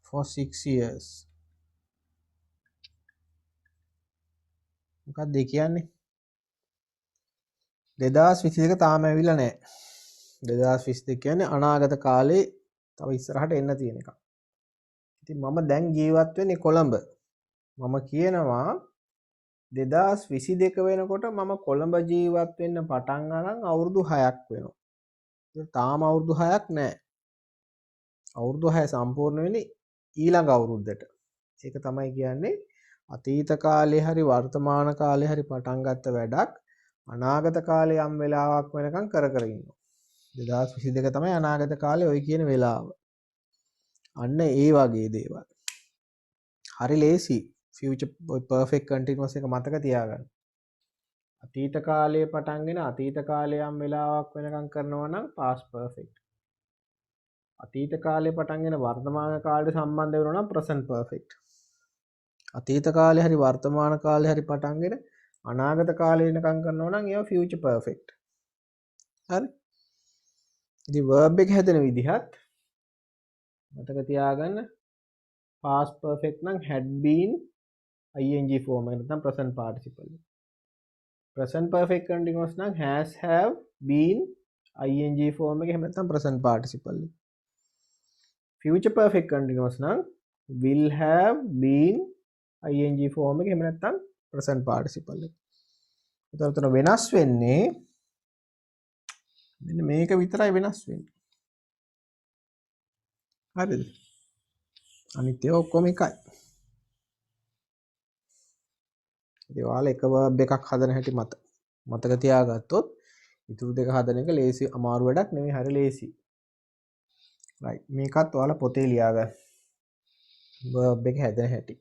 for 6 years. මොකක්ද ඒ කියන්නේ? 2022 තාම ඇවිල්ලා නැහැ. 2022 කියන්නේ අනාගත කාලේ තව ඉස්සරහට එන්න තියෙන එකක්. ඉතින් මම දැන් ජීවත් වෙන්නේ කොළඹ. මම කියනවා 2022 වෙනකොට මම කොළඹ ජීවත් වෙන්න පටන් අරන් අවුරුදු 6ක් වෙනවා. තාම අවුරුදු 6ක් නැහැ. අවුරුදු 6 සම්පූර්ණ වෙන්නේ ඊළඟ අවුරුද්දට. ඒක තමයි කියන්නේ අතීත කාලේ හරි වර්තමාන කාලේ හරි පටන් ගත්ත වැඩක් අනාගත කාලේ යම් වෙලාවක් වෙනකම් කර ඉන්නවා. 2022 තමයි අනාගත කාලේ ඔය කියන වෙලාව. අන්න ඒ වගේ දේවල්. හරි ලේසි. future perfect continuous එක මතක තියාගන්න. අතීත කාලයේ පටන්ගෙන අතීත කාලේ යම් වෙලාවක් වෙනකම් කරනවා නම් past perfect. අතීත කාලේ පටන්ගෙන වර්තමාන කාලයට සම්බන්ධ වෙනවා නම් present perfect. අතීත කාලේ හරි වර්තමාන කාලේ හරි පටන්ගෙන අනාගත කාලේ වෙනකම් කරනවා නම් ඒවා future perfect. හරි? ඉතින් verb එක හැදෙන විදිහත් මතක තියාගන්න past perfect නම් had been ing form එක නැත්නම් present participle. present perfect continuous නම් has have been ing form එක එහෙම නැත්නම් present participle. future perfect continuous නම් will have been ing form එක එහෙම නැත්නම් present participle එක. එතකොට වෙනස් වෙන්නේ මෙන්න මේක විතරයි වෙනස් වෙන්නේ. හරිද? අනිත් ඒවා ඔක්කොම එකයි. ඉතින් ඔයාලා එක verb එකක් හදන හැටි මතක තියාගත්තොත් ඉතුරු දෙක හදන එක ලේසි අමාරු වැඩක් නෙමෙයි, හරි ලේසි. right මේකත් ඔයාලා පොතේ ලියා ගන්න. verb එක හැදෙන හැටි.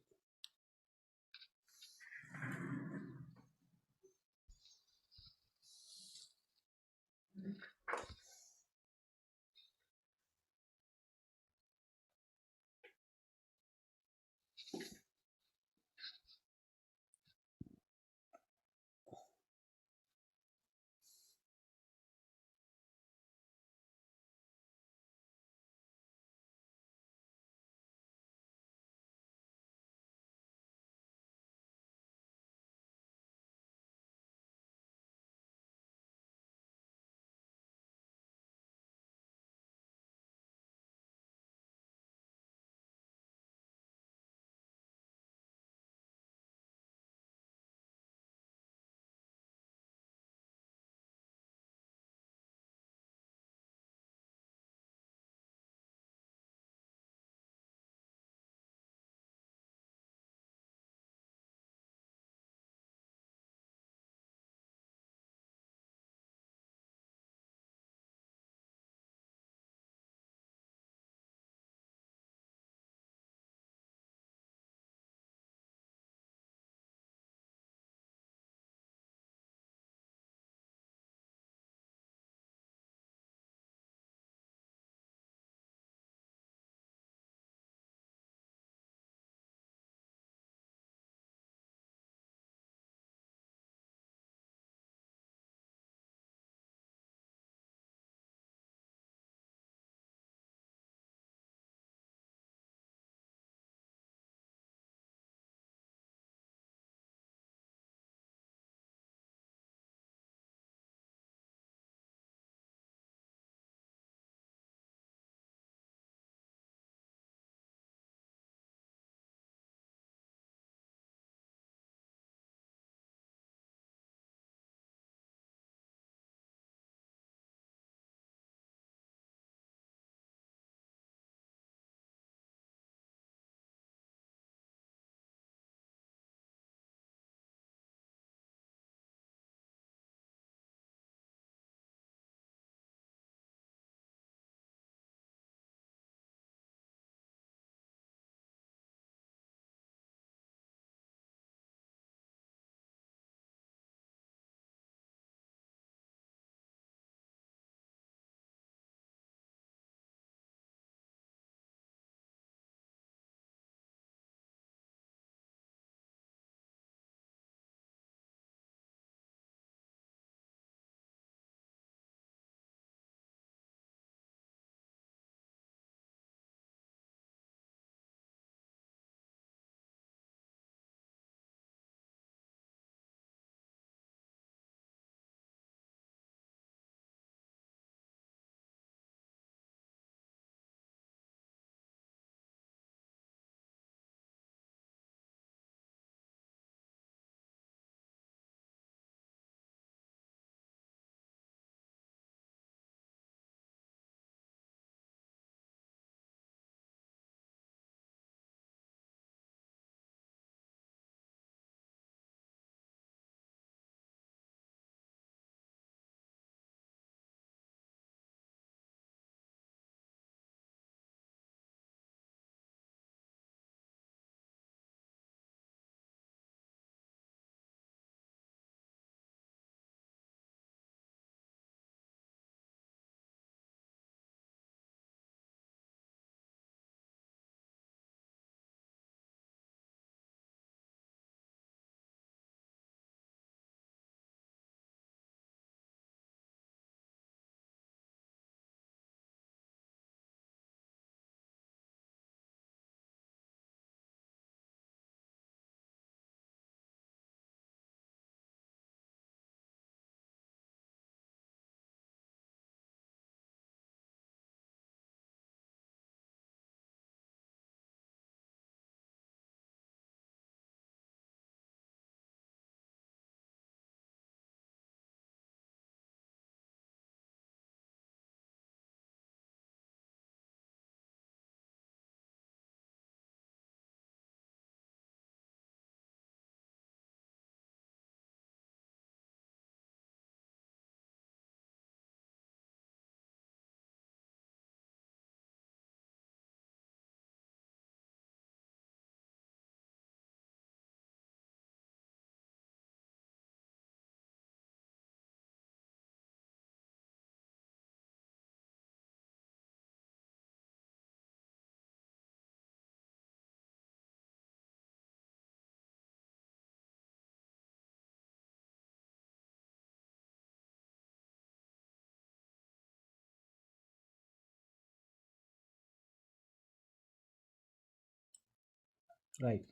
right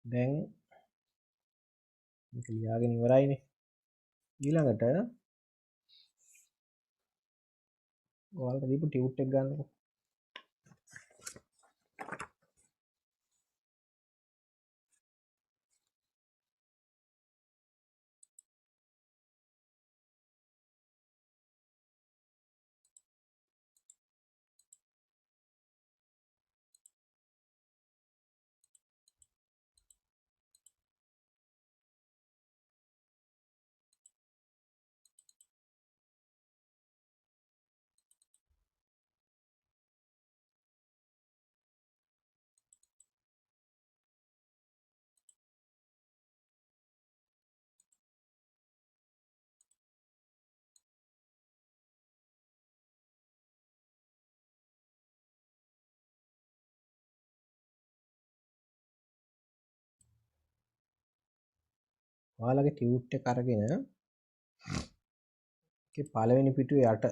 දැන් මේක ලියාගෙන ඉවරයිනේ ඊළඟට ඔයාලට දීපු ටියුට් එක ගන්නකො ඔයාලගේ ටියුට් එක අරගෙන ඒකේ පළවෙනි පිටුවේ යට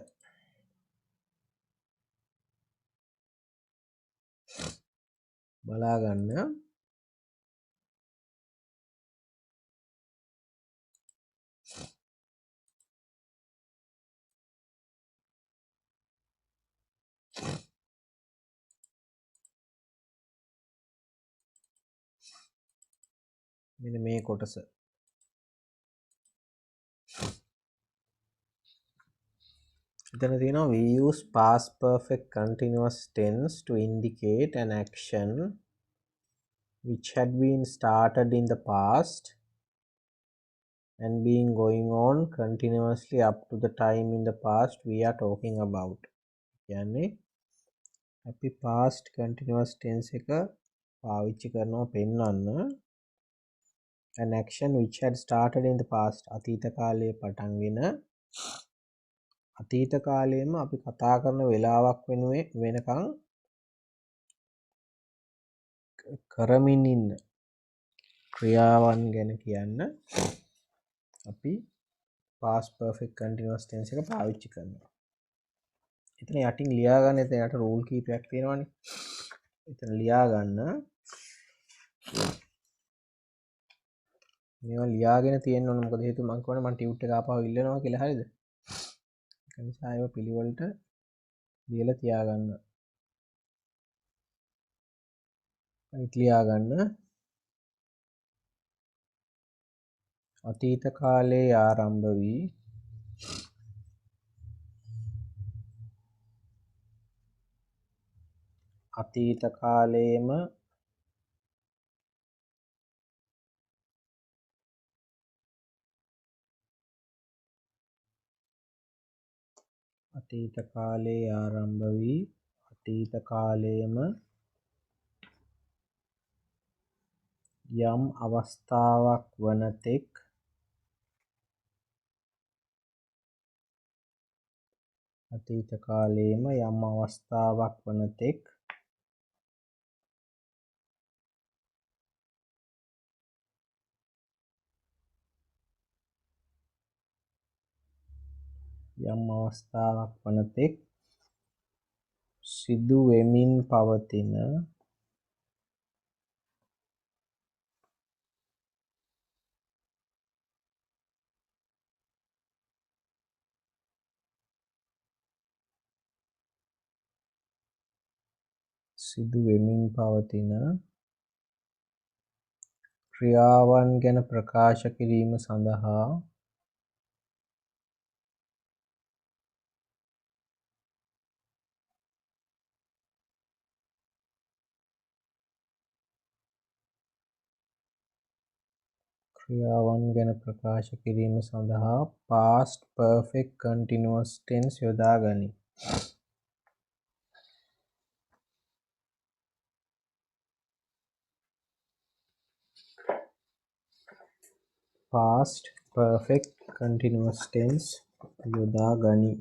බලා ගන්න මෙන්න මේ කොටස එතන තියෙනවා we use past perfect continuous tense to indicate an action which had been started in the past and being going on continuously up to the time in the past we are talking about. කියන්නේ අපි past continuous tense එක පාවිච්චි කරනවා පෙන්වන්න an action which had started in the past අතීත කාලයේ පටන්ගෙන අතීත කාලයේම අපි කතා කරන වෙලාවක් වෙනකන් කරමින් ඉන්න ක්‍රියාවන් ගැන කියන්න අපි past perfect continuous tense එක පාවිච්චි කරනවා. එතන යටින් ලියා ගන්න එතන යට රූල් කීපයක් තියෙනවානේ. එතන ලියා ගන්න මේවා ලියාගෙන තියෙන්න ඕන මොකද හේතුව මම කියන්නේ මම ටියුට් එක ආපහු ඉල්ලනවා කියලා හරියද? ඒ නිසා ඒව පිළිවෙලට ලියලා තියාගන්න. අනිත් ලියා ගන්න අතීත කාලයේ ආරම්භ වී අතීත කාලයේම අතීත කාලයේ ආරම්භ වී අතීත කාලයේම යම් අවස්ථාවක් වන තෙක් අතීත කාලයේම යම් අවස්ථාවක් වන තෙක් යම් අවස්ථාවක් වන තෙක් සිදු වෙමින් පවතින සිදු වෙමින් පවතින ක්‍රියාවන් ගැන ප්‍රකාශ කිරීම සඳහා ක්‍රියාවන් ගැන ප්‍රකාශ කිරීම සඳහා past perfect continuous tense යොදා ගනී. past perfect continuous tense යොදා ගනී.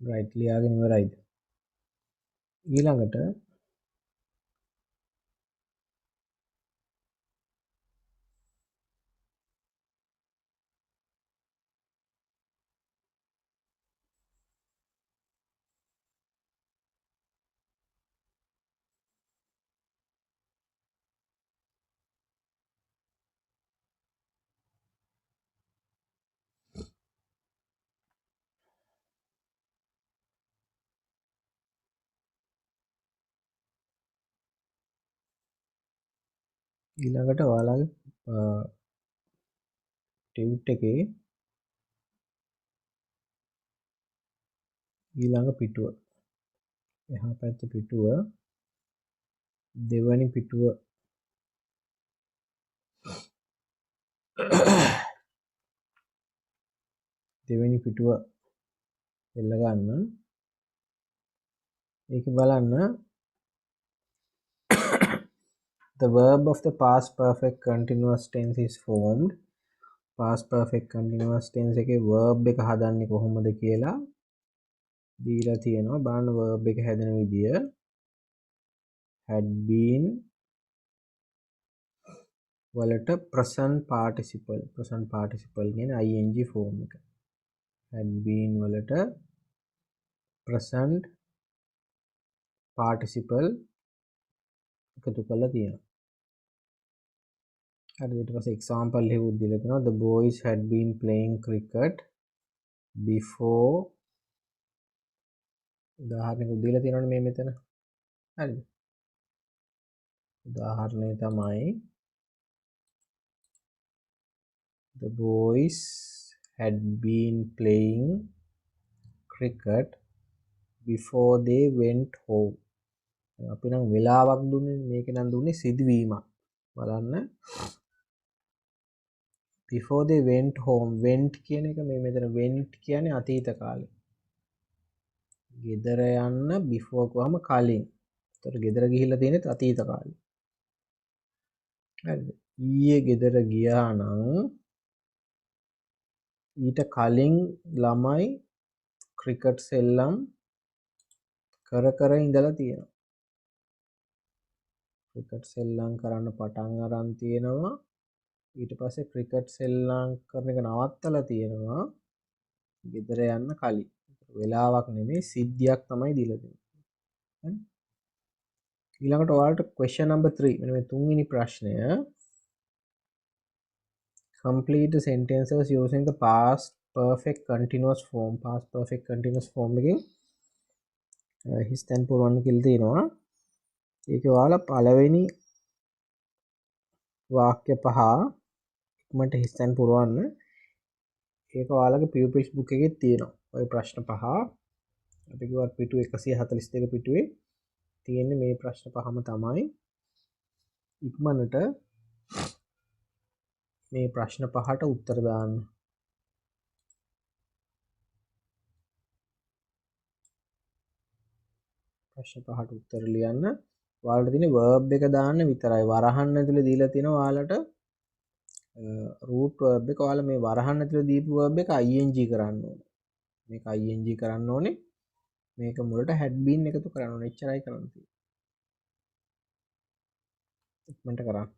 රයිට් ලියාගෙන ඉවරයිද? ඊළඟට ඔයාලගේ ටියුට් එකේ ඊළඟ පිටුව එහා පැත්තේ පිටුව දෙවැනි පිටුව දෙවැනි පිටුව එල්ල ගන්න. ඒක බලන්න the verb of the past perfect continuous tense is formed. past perfect continuous tense එකේ verb එක හදන්නේ කොහොමද කියලා දීලා තියෙනවා. බලන්න verb එක හැදෙන විදිය had been වලට present participle කියන්නේ ing form එක. had been වලට present participle එකතු කරලා තියෙනවා. හරි ඊට පස්සේ example එකකුත් දීලා තියෙනවා. The boys had been playing cricket before උදාහරණයක් දීලා තියෙනවනේ මේ මෙතන. හරිද? උදාහරණය තමයි the boys had been playing cricket before they went home. අපි නම් වෙලාවක් දුන්නේ මේක නම් දුන්නේ සිදුවීමක්. බලන්න before they went home went කියන එක මේ මෙතන went කියන්නේ අතීත කාලේ. ගෙදර යන්න before කොහම කලින්. ඒතර ගෙදර ගිහිල්ලා තියෙනෙත් අතීත කාලේ. හරිද? ඊයේ ගෙදර ගියා නම් ඊට කලින් ළමයි ක්‍රිකට් සෙල්ලම් කර ඉඳලා තියෙනවා. ක්‍රිකට් සෙල්ලම් කරන්න පටන් අරන් තියෙනවා. ඊට පස්සේ ක්‍රිකට් සෙල්ලම් කරන එක නවත්තලා තියෙනවා. ගෙදර යන්න කලින්. වෙලාවක් නෙමෙයි සිද්ධියක් තමයි දීලා තියෙන්නේ. ඊළඟට ඔයාලට question number 3 මෙන්න මේ තුන්වෙනි ප්‍රශ්නය complete the sentences using the past perfect continuous form. past perfect continuous form එකෙන් හිස් තැන් පුරවන්න කියලා තියෙනවා. ඒකේ ඔයාලා පළවෙනි වාක්‍ය පහ ඉක්මනට හිස් තැන් පුරවන්න. ඒක ඔයාලගේ pupils book එකේ තියෙනවා. ওই ප්‍රශ්න පහ අපි කිව්වා පිටු 142 පිටුවේ තියෙන්නේ මේ ප්‍රශ්න පහම තමයි. ඉක්මනට මේ ප්‍රශ්න පහට උත්තර දාන්න. ප්‍රශ්න පහට උත්තර ලියන්න. ඔයාලට තියෙන්නේ verb එක දාන්න විතරයි. වරහන් ඇතුලේ දීලා තියෙනවා ඔයාලට root verb එක. ඔයාලා මේ වරහන් ඇතුලේ දීපු verb එක ing කරන්න ඕනේ. මේක ing කරන්න ඕනේ. මේක මුලට had been එකතු කරන්න ඕනේ. එච්චරයි කරන්න තියෙන්නේ. ඉක්මනට කරන්න.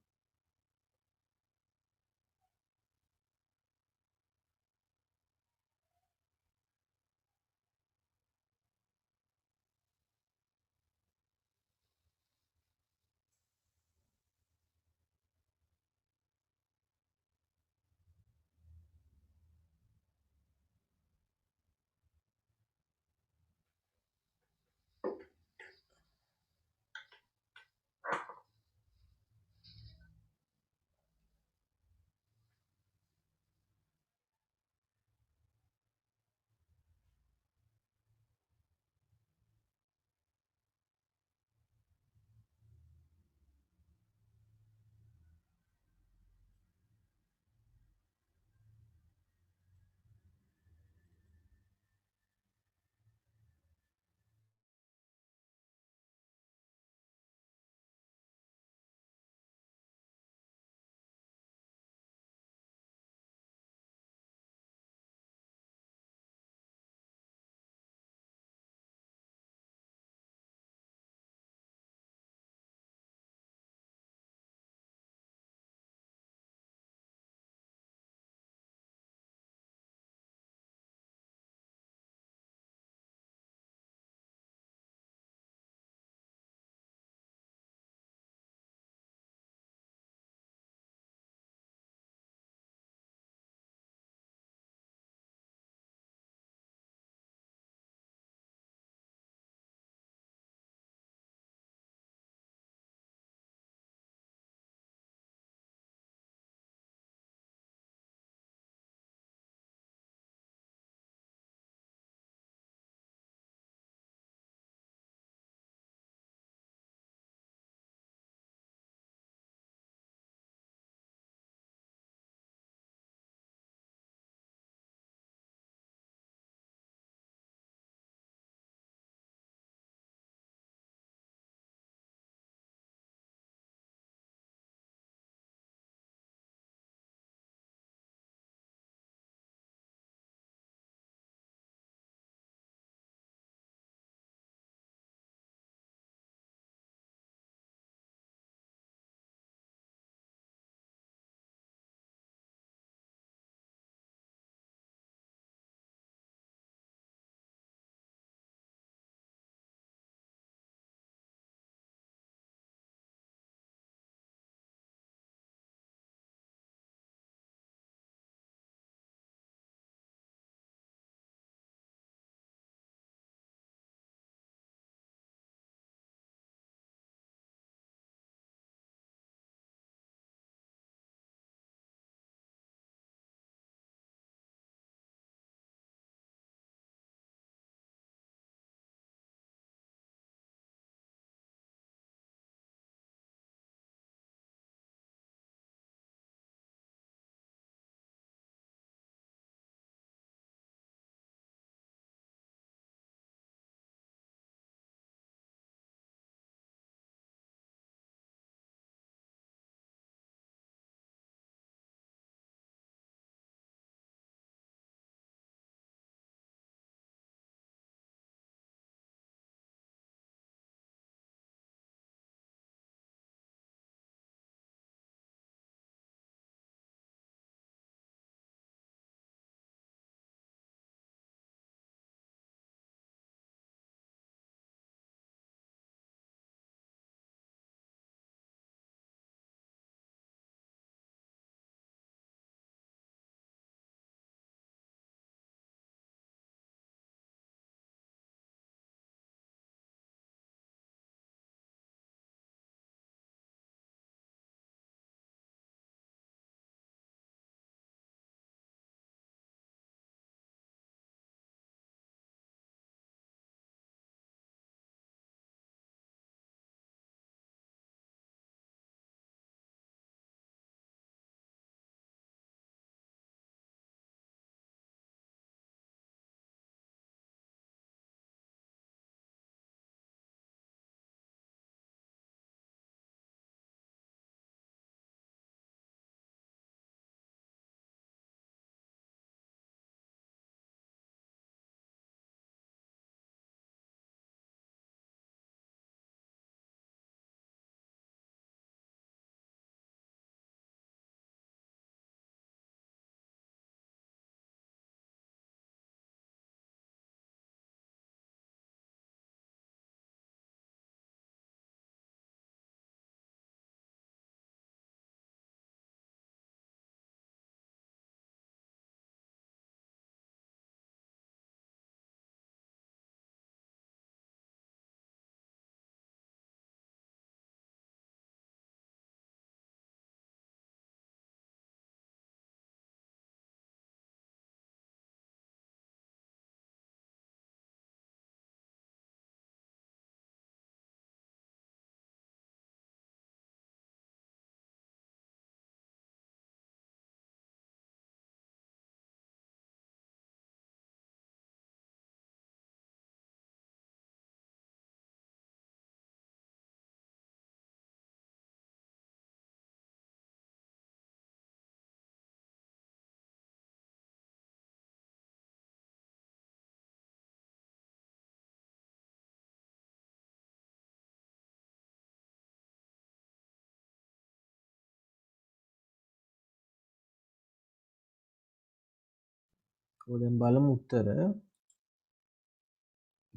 දැන් බලමු උත්තර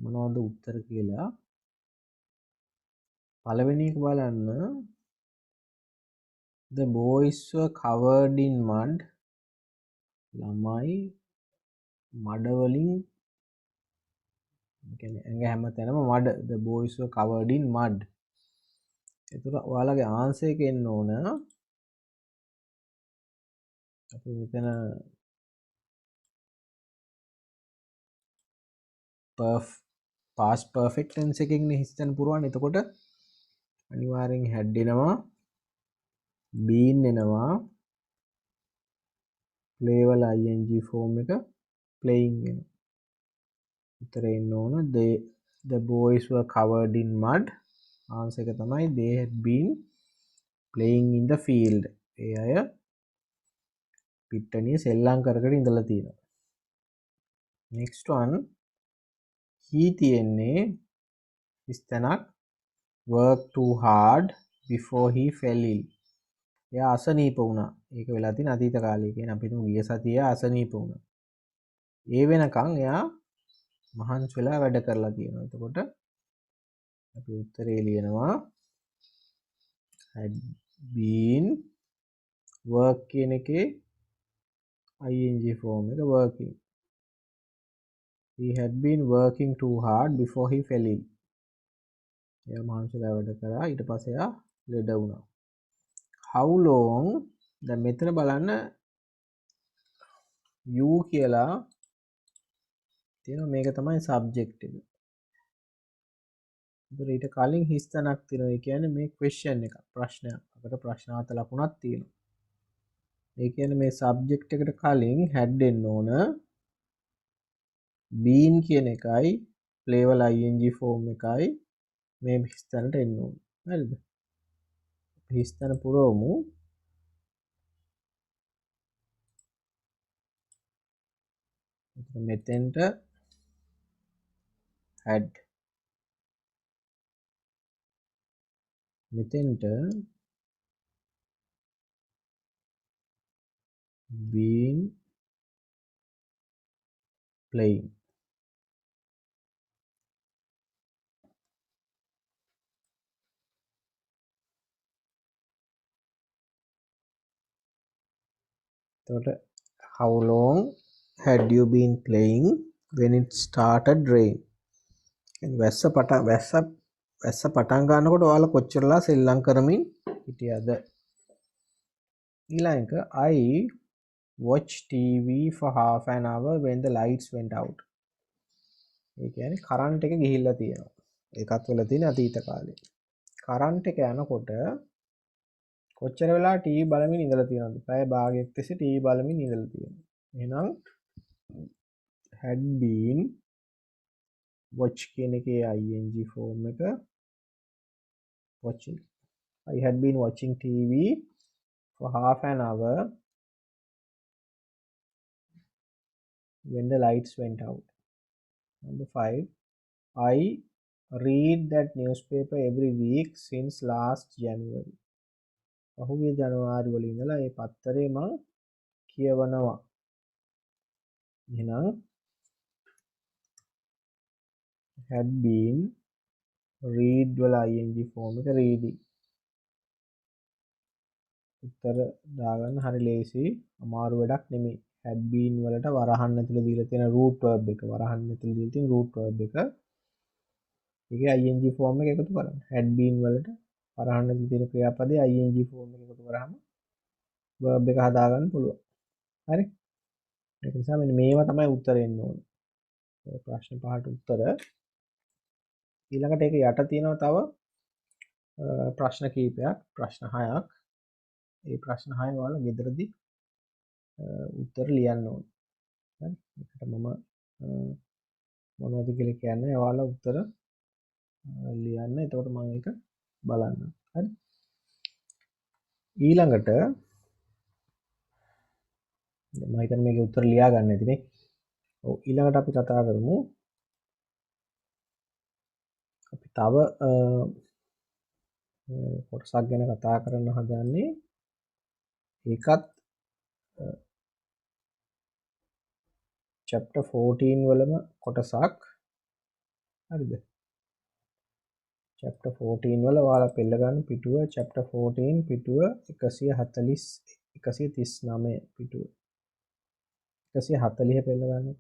මොනවද උත්තර කියලා. පළවෙනි එක බලන්න. The boys were covered in mud. ළමයි මඩ වලින් කියන්නේ ඇඟ හැම තැනම මඩ. The boys were covered in mud. ඒතර ඔයාලගේ ආන්සර් එක එන්න ඕන. අපි මෙතන past perfect tense එකකින් හිස්තන පුරවන්නේ. එතකොට අනිවාර්යෙන් had එනවා, been එනවා, play වල ing form එක playing වෙනවා. උත්තරේ එන්න ඕන the boys were covered in mud. Answer එක තමයි they had been playing in the field. ඒ අය පිට්ටනිය සෙල්ලම් කර කර ඉඳලා තියෙනවා. next one he තියන්නේ හිස්තනක් work too hard before he fell ill. එයා අසනීප වුණා. ඒක වෙලා තියෙන අතීත කාලේ. කියන්නේ අපි තුමු ගිය සතියේ අසනීප වුණා. ඒ වෙනකන් එයා මහන්සි වෙලා වැඩ කරලා තියෙනවා. එතකොට අපි උත්තරේ ලියනවා had been work කියන එකේ ing form එක working. He had been working too hard before he fell ill. එයා මහන්සි වෙලා වැඩ කරා. ඊට පස්සේ එයා ලෙඩ වුණා. How long දැන් මෙතන බලන්න you කියලා තියෙනවා. මේක තමයි subject එක. ඒතර ඊට කලින් හිස්තනක් තියෙනවා. ඒ කියන්නේ මේ question එක ප්‍රශ්නයක්. අපිට ප්‍රශ්නාර්ථ ලකුණක් තියෙනවා. ඒ කියන්නේ මේ subject එකට කලින් had එන්න ඕන. been කියන එකයි play වල ing form එකයි මේ හිස්තනට එන්න ඕන. හරිද? හිස්තන පුරවමු. මෙතෙන්ට had මෙතෙන්ට been playing. එතකොට how long had you been playing when it started rain? වැස්ස පටන් ගන්නකොට ඔයාලා කොච්චරලා සෙල්ලම් කරමින් හිටියද? ඊළඟ I watched TV for half an hour when the lights went out. ඒ කියන්නේ කරන්ට් එක ගිහිල්ලා තියෙනවා. ඒකත් වෙලා තියෙන අතීත කාලේ. කරන්ට් එක යනකොට කොච්චර වෙලා ටීවී බලමින් ඉඳලා තියෙනවද? පැය භාගයක් තිස්සේ ටීවී බලමින් ඉඳලා තියෙනවා. එහෙනම් had been watch කියන එකේ ing form එක watching. I had been watching TV for half an hour when the lights went out. Number 5. I read that newspaper every week since last January. පහුගිය ජනවාරි වල ඉඳලා මේ පත්තරේ මම කියවනවා. එහෙනම් had been read වල ing form එක reading. උත්තර දාගන්න හරි ලේසි. අමාරු වැඩක් නෙමෙයි. had been වලට වරහන් ඇතුළේ දීලා තියෙන root verb එක. වරහන් ඇතුළේ දීලා තියෙන root verb එක. ඒකේ ing form එක එකතු කරන්න. had been වලට වරහන් ඇතුළේ තියෙන ක්‍රියාපදයේ ing form එක එකතු කරාම verb එක හදාගන්න පුළුවන්. හරි? ඒක නිසා මෙන්න මේවා තමයි උත්තර එන්න ඕනේ. ප්‍රශ්න පහට උත්තර. ඊළඟට ඒක යට තියෙනවා තව ප්‍රශ්න කීපයක්. ප්‍රශ්න 6ක්. ඒ ප්‍රශ්න 6 ඔයාලා ගෙදරදී උත්තර ලියන්න ඕනේ. හරි? ඒකට මම මොනවද කියලා කියන්නේ ඔයාලා උත්තර ලියන්න. එතකොට මම ඒක බලන්නම්. හරි? ඊළඟට මම හිතන්නේ මේකේ උත්තර ලියා ගන්න ඇති නේ. ඔව් ඊළඟට අපි කතා කරමු. අපි තව කොටසක් ගැන කතා කරන්න හදන්නේ. ඒකත් chapter 14 වලම කොටසක් හරිද chapter 14 වල ඔයාලා පෙළ ගන්න පිටුව chapter 14 පිටුව 140 139 පිටුව 140 පෙළ ගන්න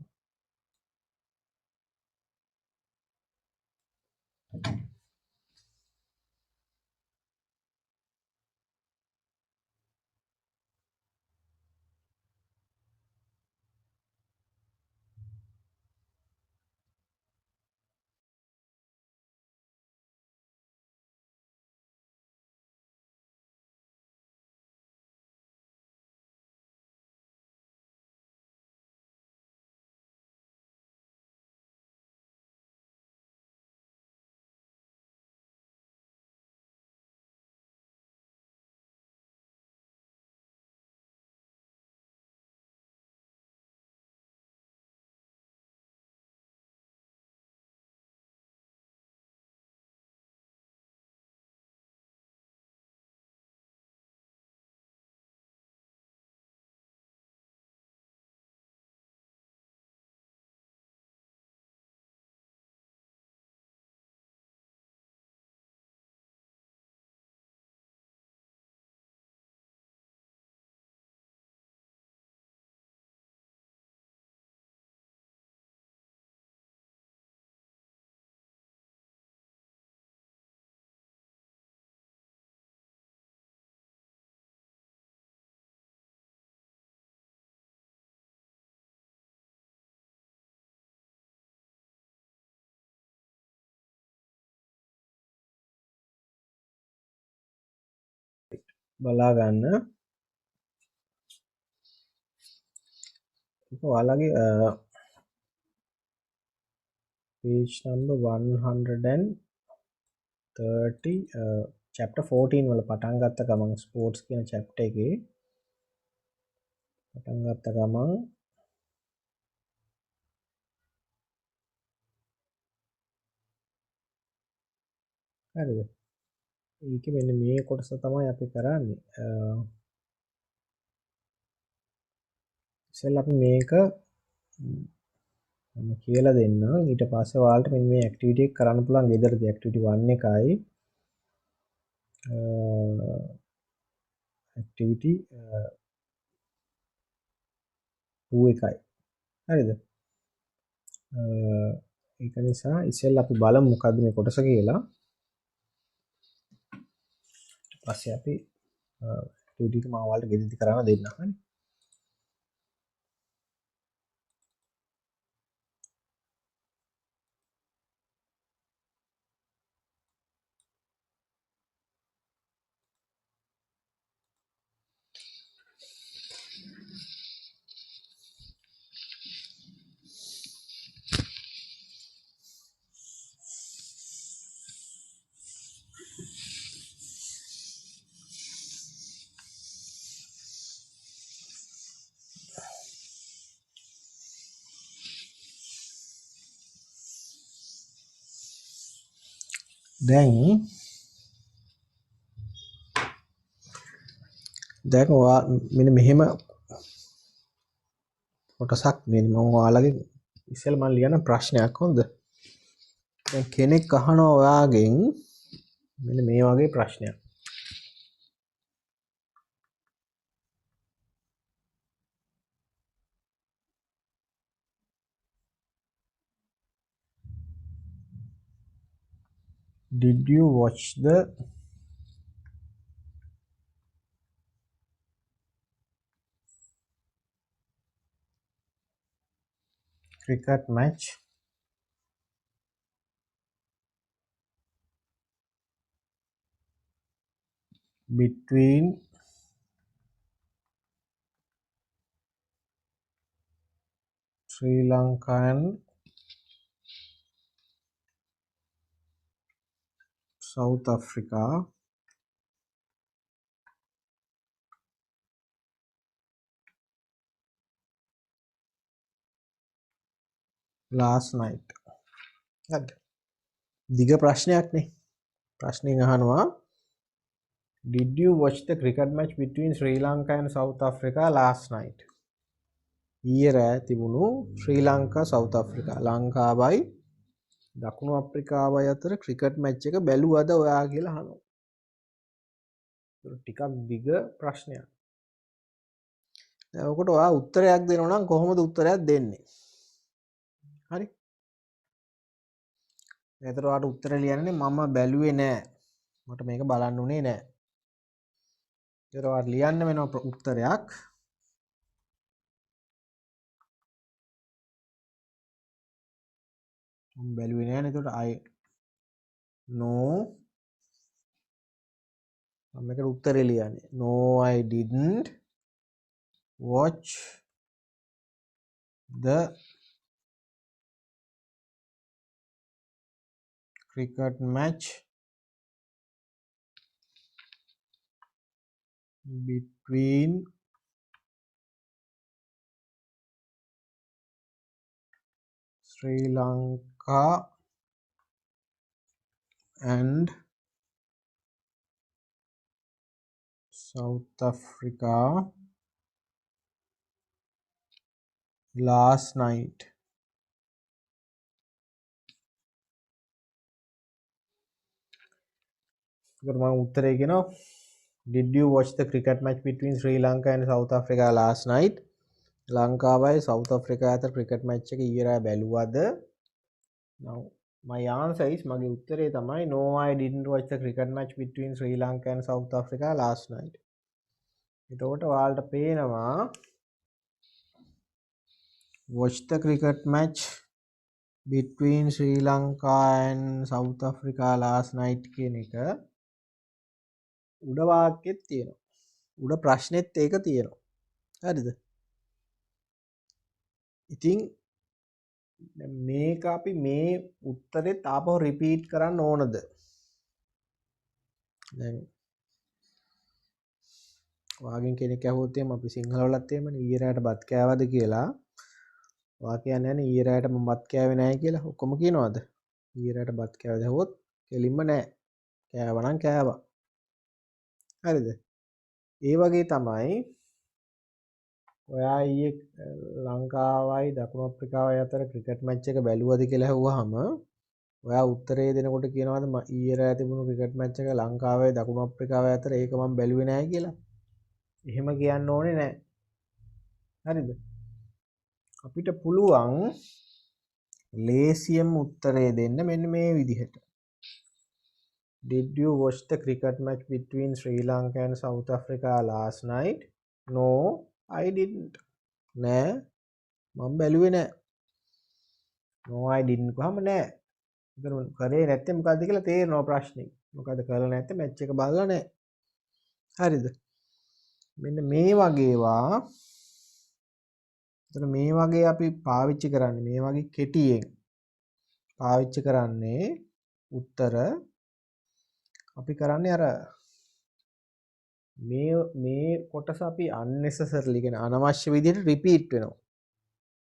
බලා ගන්න ඒක ඔයාලගේ page number 130 chapter 14 වල පටන් ගත්ත ගමන් sports කියන chapter එකේ පටන් ගත්ත ගමන් හරිද ඒකේ මෙන්න මේ කොටස තමයි අපි කරන්නේ ඉතින් අපි මේක මම කියලා දෙන්නම් ඊට පස්සේ ඔයාලට මෙන්න මේ ඇක්ටිවිටි එක කරන්න පුළුවන් ගෙදරදී ඇක්ටිවිටි 1 එකයි ඇක්ටිවිටි 2 එකයි හරිද ඒක නිසා ඉතින් අපි බලමු මොකද්ද මේ කොටස කියලා ඊට පස්සේ අපි ඇක්ටිවිටි එක මම ඔයාලට ගෙදරදී කරන්න දෙන්නම් හරි දැන් ඔයා මෙන්න මෙහෙම කොටසක් මෙන්න මම ඔයාලගේ ඉස්සෙල්ලා මම ලියන ප්‍රශ්නයක් හොඳද දැන් කෙනෙක් අහනවා ඔයාගෙන් මෙන්න මේ වගේ ප්‍රශ්නයක් did you watch the cricket match between Sri Lanka and South Africa last night හරිද දිග ප්‍රශ්නයක් නේ ප්‍රශ්නෙන් අහනවා did you watch the cricket match between Sri Lanka and South Africa last night ඊයේ රෑ තිබුණු ශ්‍රී ලංකා සවුත් අප්‍රිකා ලංකාවයි දකුණු අප්‍රිකාවයි අතර ක්‍රිකට් මැච් එක බැලුවද ඔයා කියලා අහනවා. ඒක ටිකක් දිග ප්‍රශ්නයක්. දැන් ඔකට ඔයා උත්තරයක් දෙනවා නම් කොහොමද උත්තරයක් දෙන්නේ? හරි. ඒතර ඔයාට උත්තර ලියන්නේ මම බැලුවේ නෑ. මට මේක බලන්න උනේ නෑ. ඒතර ඔයාට ලියන්න වෙනවා උත්තරයක්. මම බැලුවේ නෑනේ. එතකොට I no මම මේකට උත්තරේ ලියන්නේ. No I didn't watch the cricket match between Sri Lanka and South Africa last night. ඒකට මම උත්තරේ කියනවා Did you watch the cricket match between Sri Lanka and South Africa last night? ලංකාවයි South Africa අතර cricket match එක ඊයේ රෑ බැලුවද? Now my answer is මගේ උත්තරේ තමයි no I didn't watch the cricket match between Sri Lanka and South Africa last night. එතකොට ඔයාලට පේනවා watch the cricket match between Sri Lanka and South Africa last night කියන එක උඩ වාක්‍යෙත් තියෙනවා. උඩ ප්‍රශ්නෙත් ඒක තියෙනවා. හරිද? ඉතින් මේක අපි මේ උත්තරෙත් ආපහු රිපීට් කරන්න ඕනද? දැන් ඔයාගෙන් කෙනෙක් ඇහුවොත් එහෙම අපි සිංහල වලත් එහෙමනේ ඊයේ රෑට බත් කෑවද කියලා. ඔයා කියන්නේ නැහැ ඊයේ රෑට මම බත් කෑවේ නැහැ කියලා. ඔක්කොම කියනවාද? ඊයේ රෑට බත් කෑවද ඇහුවොත් කෙලින්ම නැහැ. කෑවා නම් කෑවා. හරිද? ඒ වගේ තමයි ඔයා ඊයේ ලංකාවයි දකුණු අප්‍රිකාවයි අතර ක්‍රිකට් මැච් එක බැලුවද කියලා ඇහුවාම ඔයා උත්තරේ දෙනකොට කියනවාද ඊයේ රෑ තිබුණු ක්‍රිකට් මැච් එක ලංකාවයි දකුණු අප්‍රිකාවයි අතර ඒක මම බැලුවේ නැහැ කියලා. එහෙම කියන්න ඕනේ නැහැ. හරිද? අපිට පුළුවන් ලේසියෙන්ම උත්තරේ දෙන්න මෙන්න මේ විදිහට. Did you watch the cricket match between Sri Lanka and South Africa last night? No, I didn't. නෑ මම බැලුවේ නෑ. No I didn't කොහම නෑ. ඉතින් කරේ නැත්තේ මොකද්ද කියලා තේරෙනවා ප්‍රශ්නේ. මොකද කරලා නැත්තේ මැච් එක බලලා නෑ. හරිද? මෙන්න මේ වගේවා එතන මේ වගේ අපි පාවිච්චි කරන්නේ මේ වගේ කෙටියෙන් පාවිච්චි කරන්නේ උත්තර අපි කරන්නේ අර මේ කොටස අපි unnecessarily කියන අනවශ්‍ය විදිහට රිපීට් වෙනවා.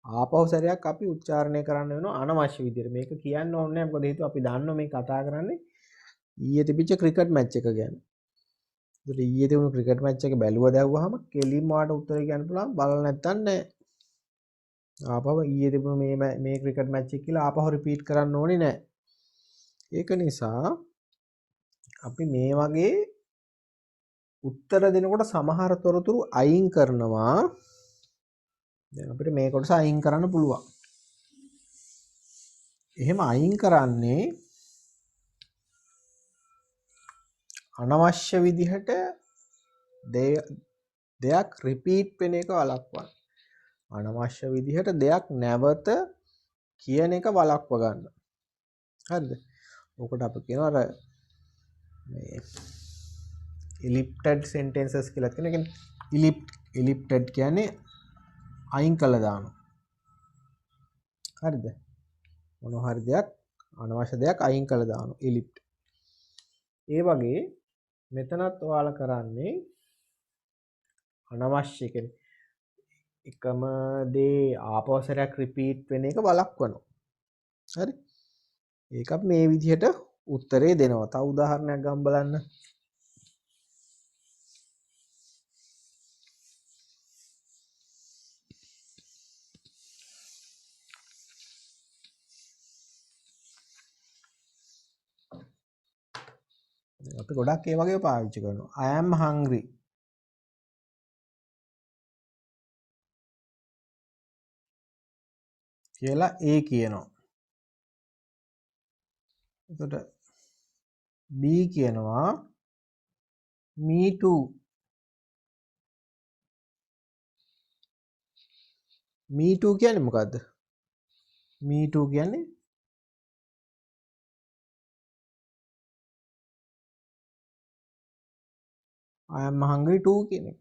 ආපහු සැරයක් අපි උච්චාරණය කරන්න වෙනවා අනවශ්‍ය විදිහට. මේක කියන්න ඕනේ නැහැ මොකද හේතුව අපි දන්නවා මේ කතා කරන්නේ ඊයේ තිබිච්ච ක්‍රිකට් මැච් එක ගැන. ඒතර ඊයේ තිබුණු ක්‍රිකට් මැච් එක බැලුවා දැව්වහම කෙලින්ම වාට උත්තරේ කියන්න පුළුවන් බලලා නැත්තම් නෑ. ආපහු ඊයේ තිබුණු මේ ක්‍රිකට් මැච් එක කියලා ආපහු රිපීට් කරන්න ඕනේ නෑ. ඒක නිසා අපි මේ වගේ උත්තර දෙනකොට සමහර තොරතුරු අයින් කරනවා. දැන් අපිට මේ කොටස අයින් කරන්න පුළුවන්. එහෙම අයින් කරන්නේ අනවශ්‍ය විදිහට දෙයක් රිපීට් වෙන එක වළක්වන්න. අනවශ්‍ය විදිහට දෙයක් නැවත කියන එක වළක්ව ගන්න. හරිද? ඔකට අපි කියනවා අර මේ ellipted sentences කියලා කියන එක. ellipted කියන්නේ අයින් කළා දානවා. හරිද? මොනවා හරි දෙයක් අනවශ්‍ය දෙයක් අයින් කළා දානවා. ellipted. ඒ වගේ මෙතනත් ඔයාලා කරන්නේ අනවශ්‍ය කියන්නේ එකම දේ ආපහු සැරයක් රිපීට් වෙන එක වළක්වනවා. හරි? ඒක අපි මේ විදිහට උත්තරේ දෙනවා. තව උදාහරණයක් ගමු බලන්න. අපි ගොඩක් ඒ වගේ පාවිච්චි කරනවා. I am hungry. කියලා A කියනවා. එතකොට B කියනවා me too. me too කියන්නේ මොකද්ද? me too කියන්නේ I am hungry too කියන එක.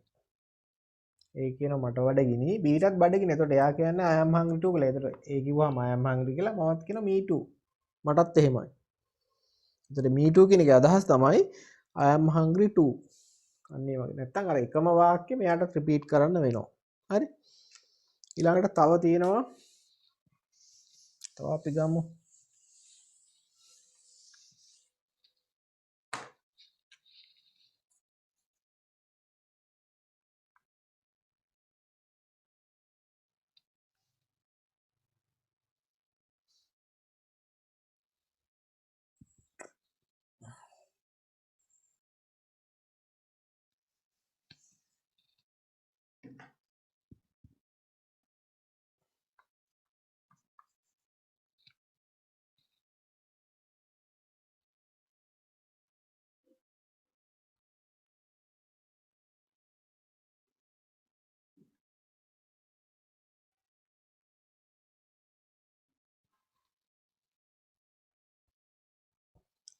ඒ කියන මට බඩගිනි බීටත් බඩගිනි. එතකොට එයා කියන්නේ I am hungry too කියලා. එතකොට ඒ කිව්වම I am hungry කියලා මමත් කියනවා me too. මටත් එහෙමයි. එතකොට me too කියන එකේ අදහස් තමයි I am hungry too. අන්න ඒ වගේ. නැත්තම් අර එකම වාක්‍යෙ මෙයාට රිපීට් කරන්න වෙනවා. හරි? ඊළඟට තව තියෙනවා. තව අපි ගමු.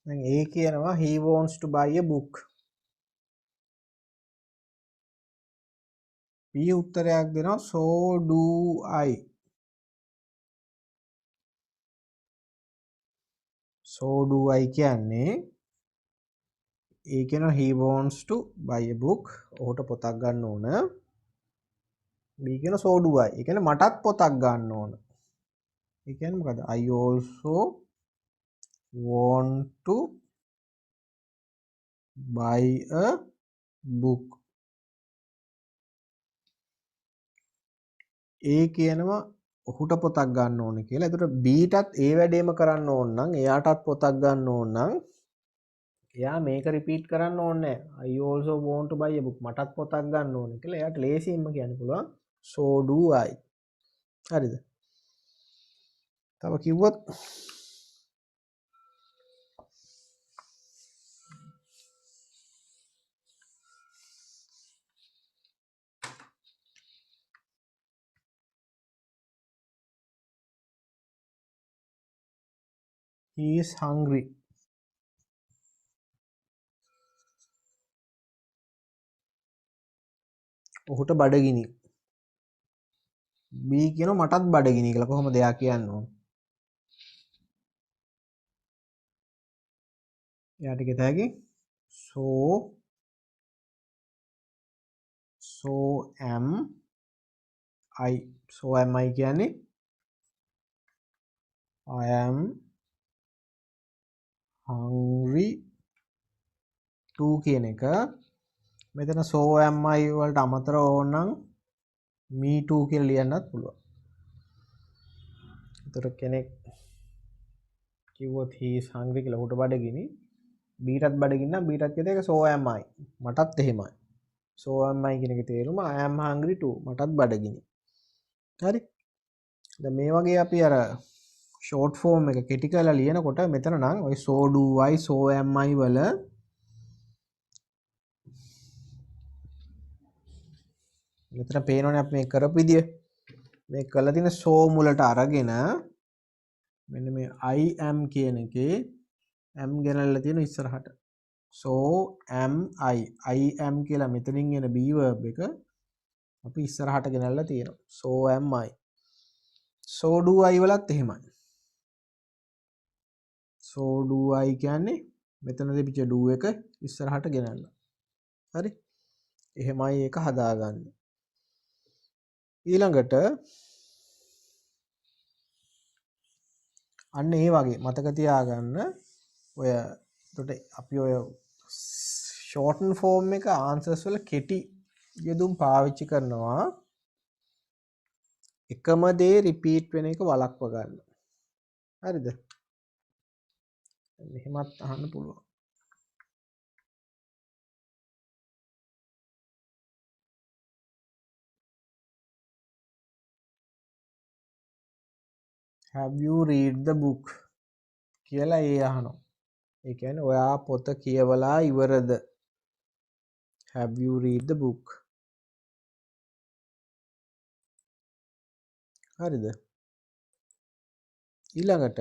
දැන් ඒ කියනවා he wants to buy a book. B උත්තරයක් දෙනවා so do I. so do I කියන්නේ ඒ කියනවා he wants to buy a book. ඔහුට පොතක් ගන්න ඕන. B කියනවා so do I. ඒ කියන්නේ මටත් පොතක් ගන්න ඕන. ඒ කියන්නේ මොකද? I also want to buy a book. ඒ කියනවා ඔහුට පොතක් ගන්න ඕන කියලා. එතකොට Bටත් ඒ වැඩේම කරන්න ඕන නම් එයාටත් පොතක් ගන්න ඕන නම් එයා මේක රිපීට් කරන්න ඕනේ නැහැ. I also want to buy a book. මටත් පොතක් ගන්න ඕන කියලා එයාට ලේසියෙන්ම කියන්න පුළුවන් so do I. හරිද? තව කිව්වොත් he is hungry. ඔහුට බඩගිනි. B කියනවා මටත් බඩගිනි කියලා. කොහොමද එයා කියන්නේ? එයාට කියත හැකි so am I. so am I කියන්නේ I am hungry too කියන එක. මෙතන so am I වලට අමතරව ඕනනම් me too කියලා ලියන්නත් පුළුවන්. ඒතර කෙනෙක් කිව්වොත් he is hungry කියලා උට බඩගිනි. බීටත් බඩගින්න නම් බීටත් කියත එක so am I. මටත් එහෙමයි. so am I කියන එකේ තේරුම I am hungry too. මටත් බඩගිනි. හරි? දැන් මේ වගේ අපි අර ෂෝට් ෆෝම් එක කෙටි කරලා ලියනකොට මෙතන නම් ඔය so do I so am I වල මෙතන පේනවනේ අපි මේ කරපු විදිය. මේ කරලා තියෙන so මුලට අරගෙන මෙන්න මේ I am කියන එකේ am ගෙනල්ලා තියෙන ඉස්සරහට. so am I am කියලා මෙතනින් එන be verb එක අපි ඉස්සරහට ගෙනල්ලා තියෙනවා. so am I. so do I වලත් එහෙමයි. so do I කියන්නේ මෙතන තිබිච්ච do එක ඉස්සරහට ගෙනල්ලා. හරි? එහෙමයි ඒක හදාගන්නේ. ඊළඟට අන්න ඒ වගේ මතක තියාගන්න ඔය එතකොට අපි ඔය shorten form එක answers වල කෙටි යෙදුම් පාවිච්චි කරනවා එකම දේ repeat වෙන එක වළක්ව ගන්න. හරිද? මෙහෙමත් අහන්න පුළුවන්. have you read the book කියලා ඒ අහනවා. ඒ කියන්නේ ඔයා පොත කියවලා ඉවරද? have you read the book? හරිද? ඊළඟට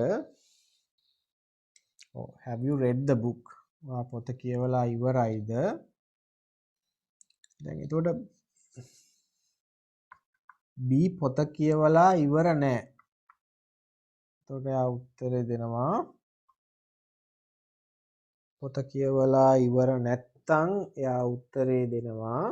have you read the book? ඔයා පොත කියවලා ඉවරයිද? දැන් එතකොට B පොත කියවලා ඉවර නෑ. එතකොට එයා උත්තරේ දෙනවා පොත කියවලා ඉවර නැත්තම් එයා උත්තරේ දෙනවා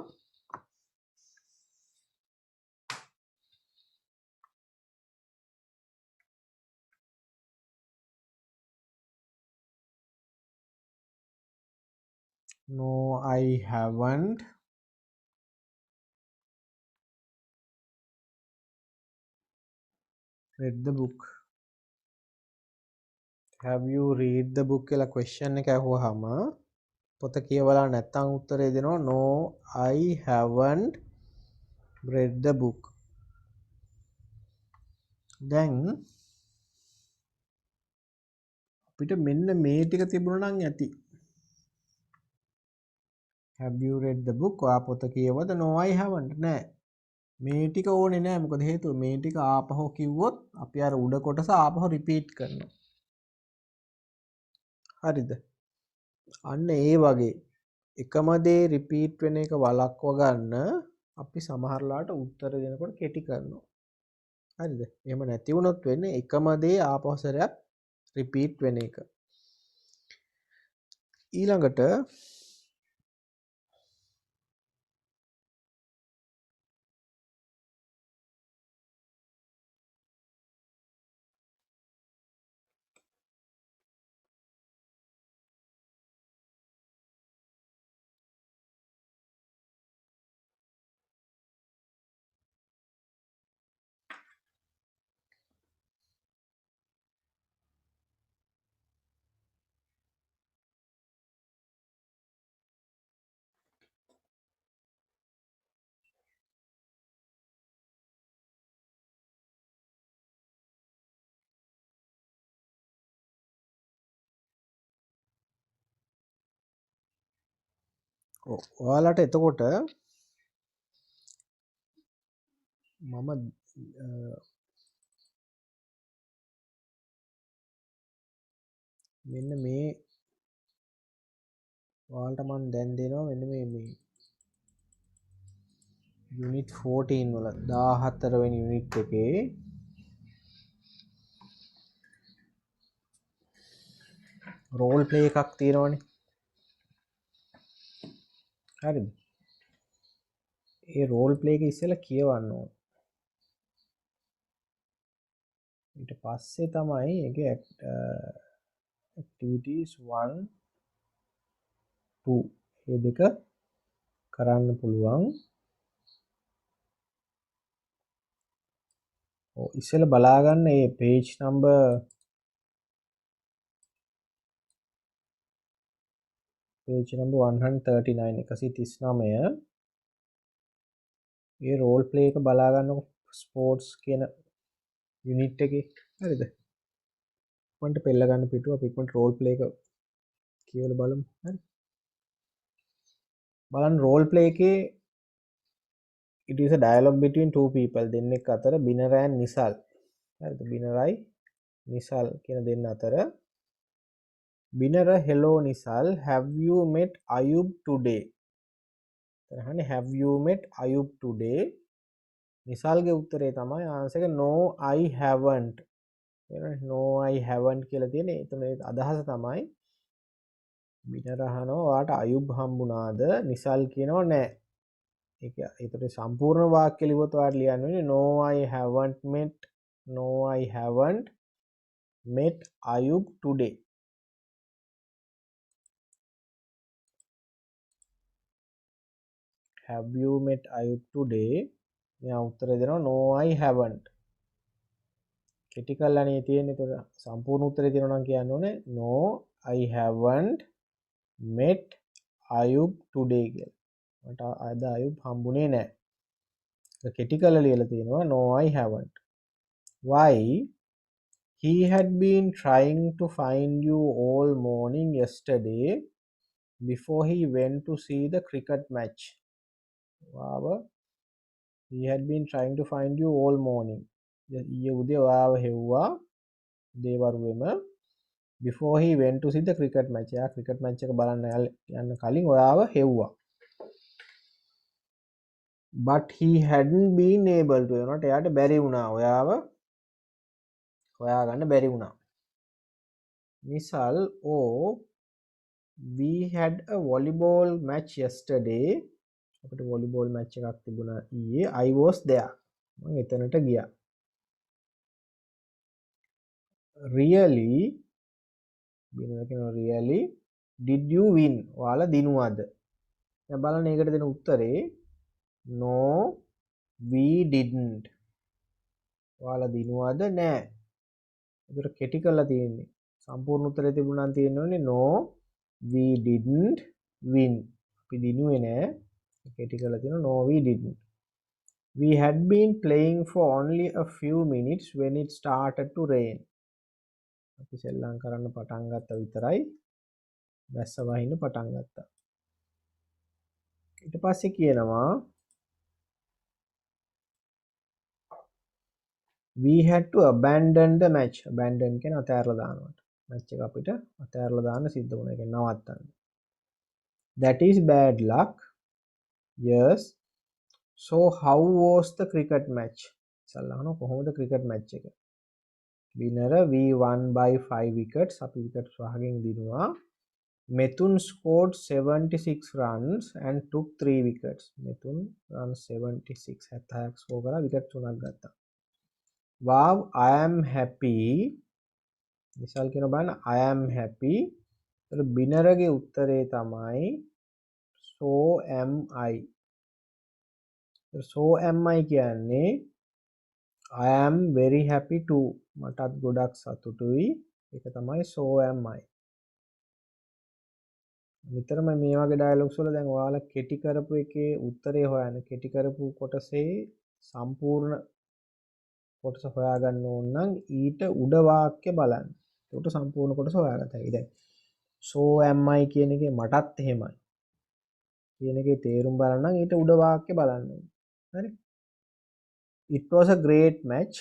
no I haven't read the book. have you read the book කියලා question එක අහුවාම පොත කියවලා නැත්තම් උත්තරේ දෙනවා no I haven't read the book. දැන් අපිට මෙන්න මේ ටික තිබුණා නම් ඇති. have you read the book? ඔයා පොත කියවද? no I haven't නෑ. මේ ටික ඕනේ නෑ. මොකද හේතුව මේ ටික ආපහු කිව්වොත් අපි අර උඩ කොටස ආපහු රිපීට් කරනවා. හරිද? අන්න ඒ වගේ එකම දේ රිපීට් වෙන එක වළක්ව ගන්න අපි සමහරලාට උත්තර දෙනකොට කෙටි කරනවා. හරිද? එහෙම නැති වුණොත් වෙන්නේ එකම දේ ආපහු සැරයක් රිපීට් වෙන එක. ඊළඟට ඔයාලට එතකොට මම මෙන්න මේ ඔයාලට මම දැන් දෙනවා මෙන්න මේ යුනිට් 14 වල 14 වෙනි යුනිට් එකේ රෝල් ප්ලේ එකක් තියෙනවනේ. හරිද? ඒ රෝල් ප්ලේ එක ඉස්සෙල්ලා කියවන්න ඕන. ඊට පස්සේ තමයි ඒකේ activities 1 2 මේ දෙක කරන්න පුළුවන්. ඔව් ඉස්සෙල්ලා බලා ගන්න මේ page number page number 139 139 ඒ රෝල් ප්ලේ එක බලා ගන්නකො ස්පෝර්ට්ස් කියන යුනිට් එකේ. හරිද? මන්ට පෙළ ගන්න පිටුව අපි ඉක්මනට රෝල් ප්ලේ එක කියවලා බලමු. හරි. බලන්න රෝල් ප්ලේ එකේ it is a dialogue between two people දෙන්නෙක් අතර බිනර and නිසල්. හරිද? බිනරයි නිසල් කියන දෙන්න අතර බිනර hello Nisal have you met Ayub today? එතනහනේ have you met Ayub today? නිසල්ගේ උත්තරේ තමයි ආන්සර් එක no I haven't. no I haven't කියලා තියෙන්නේ. එතන අදහස තමයි බිනර අහනවා ඔයාට අයුබ් හම්බුණාද? නිසල් කියනවා නෑ. ඒකට සම්පූර්ණ වාක්‍ය ලිව්වොත් ඔයාලට ලියන්න වෙන්නේ no I haven't met Ayub today. have you met Ayub today? මෙයා උත්තරේ දෙනවා no I haven't. කෙටි කරලානේ තියෙන්නේ. ඒතකොට සම්පූර්ණ උත්තරේ දෙනවා නම් කියන්න ඕනේ no I haven't met Ayub today කියලා. මට අද අයුබ් හම්බුනේ නැහැ. කෙටි කරලා ලියලා තියෙනවා no I haven't. why he had been trying to find you all morning yesterday before he went to see the cricket match. ඔයාව he had been trying to find you all morning. ඊයේ උදේ ඔයාව හෙව්වා දේවරුවෙම before he went to see the cricket match. එයා cricket match එක බලන්න යන්න කලින් ඔයාව හෙව්වා. But he hadn't been able to, එනට එයාට බැරි වුණා ඔයාව හොයාගන්න බැරි වුණා. Misal, oh, we had a volleyball match yesterday. අපිට volleyball match එකක් තිබුණා ඊයේ. I was there. මම එතනට ගියා. Really, really, did you win? ඔයාලා දිනුවද? දැන් බලන්න ඒකට දෙන උත්තරේ no, we didn't. ඔයාලා දිනුවද? නෑ. ඒකට කෙටි කරලා තියෙන්නේ. සම්පූර්ණ උත්තරේ තිබුණා නම් තියෙන්නේ no, we didn't win. අපි දිනුවේ නෑ. කෙටි කරලා තියෙනවා no, we didn't. We had been playing for only a few minutes when it started to rain. අපි සෙල්ලම් කරන්න පටන් ගත්ත විතරයි වැස්ස වහින්න පටන් ගත්තා. ඊට පස්සේ කියනවා we had to abandon the match. Abandon කියන්නේ අතෑරලා දානවට. match එක අපිට අතෑරලා දාන්න සිද්ධ වුණා. ඒක නවත්තන්න. That is bad luck. Yes. So how was the cricket match? සල්ලාහන කොහොමද cricket match එක? Winner we won by 5 wickets. අපි wickets වහකින් දිනුවා. Methun scored 76 runs and took 3 wickets. Methun runs 76. 76ක් score කරලා wicket 3ක් ගත්තා. Wow, I am happy. විශාල් කියන බලන්න I am happy. ඒතර බිනරගේ උත්තරේ තමයි so am I. so am I කියන්නේ I am very happy too. මටත් ගොඩක් සතුටුයි. ඒක තමයි so am I. විතරම මේ වගේ ඩයලොග්ස් වල දැන් ඔයාලා කෙටි කරපු එකේ උත්තරේ හොයන්න කෙටි කරපු කොටසේ සම්පූර්ණ කොටස හොයාගන්න ඕන නම් ඊට උඩ වාක්‍ය බලන්න. ඒකට සම්පූර්ණ කොටස හොයාගන්න හැකියි. දැන් so am I කියන එකේ මටත් එහෙමයි. කියන එකේ තේරුම් බලන්න නම් ඊට උඩ වාක්‍ය බලන්න ඕනේ. හරි? It was a great match.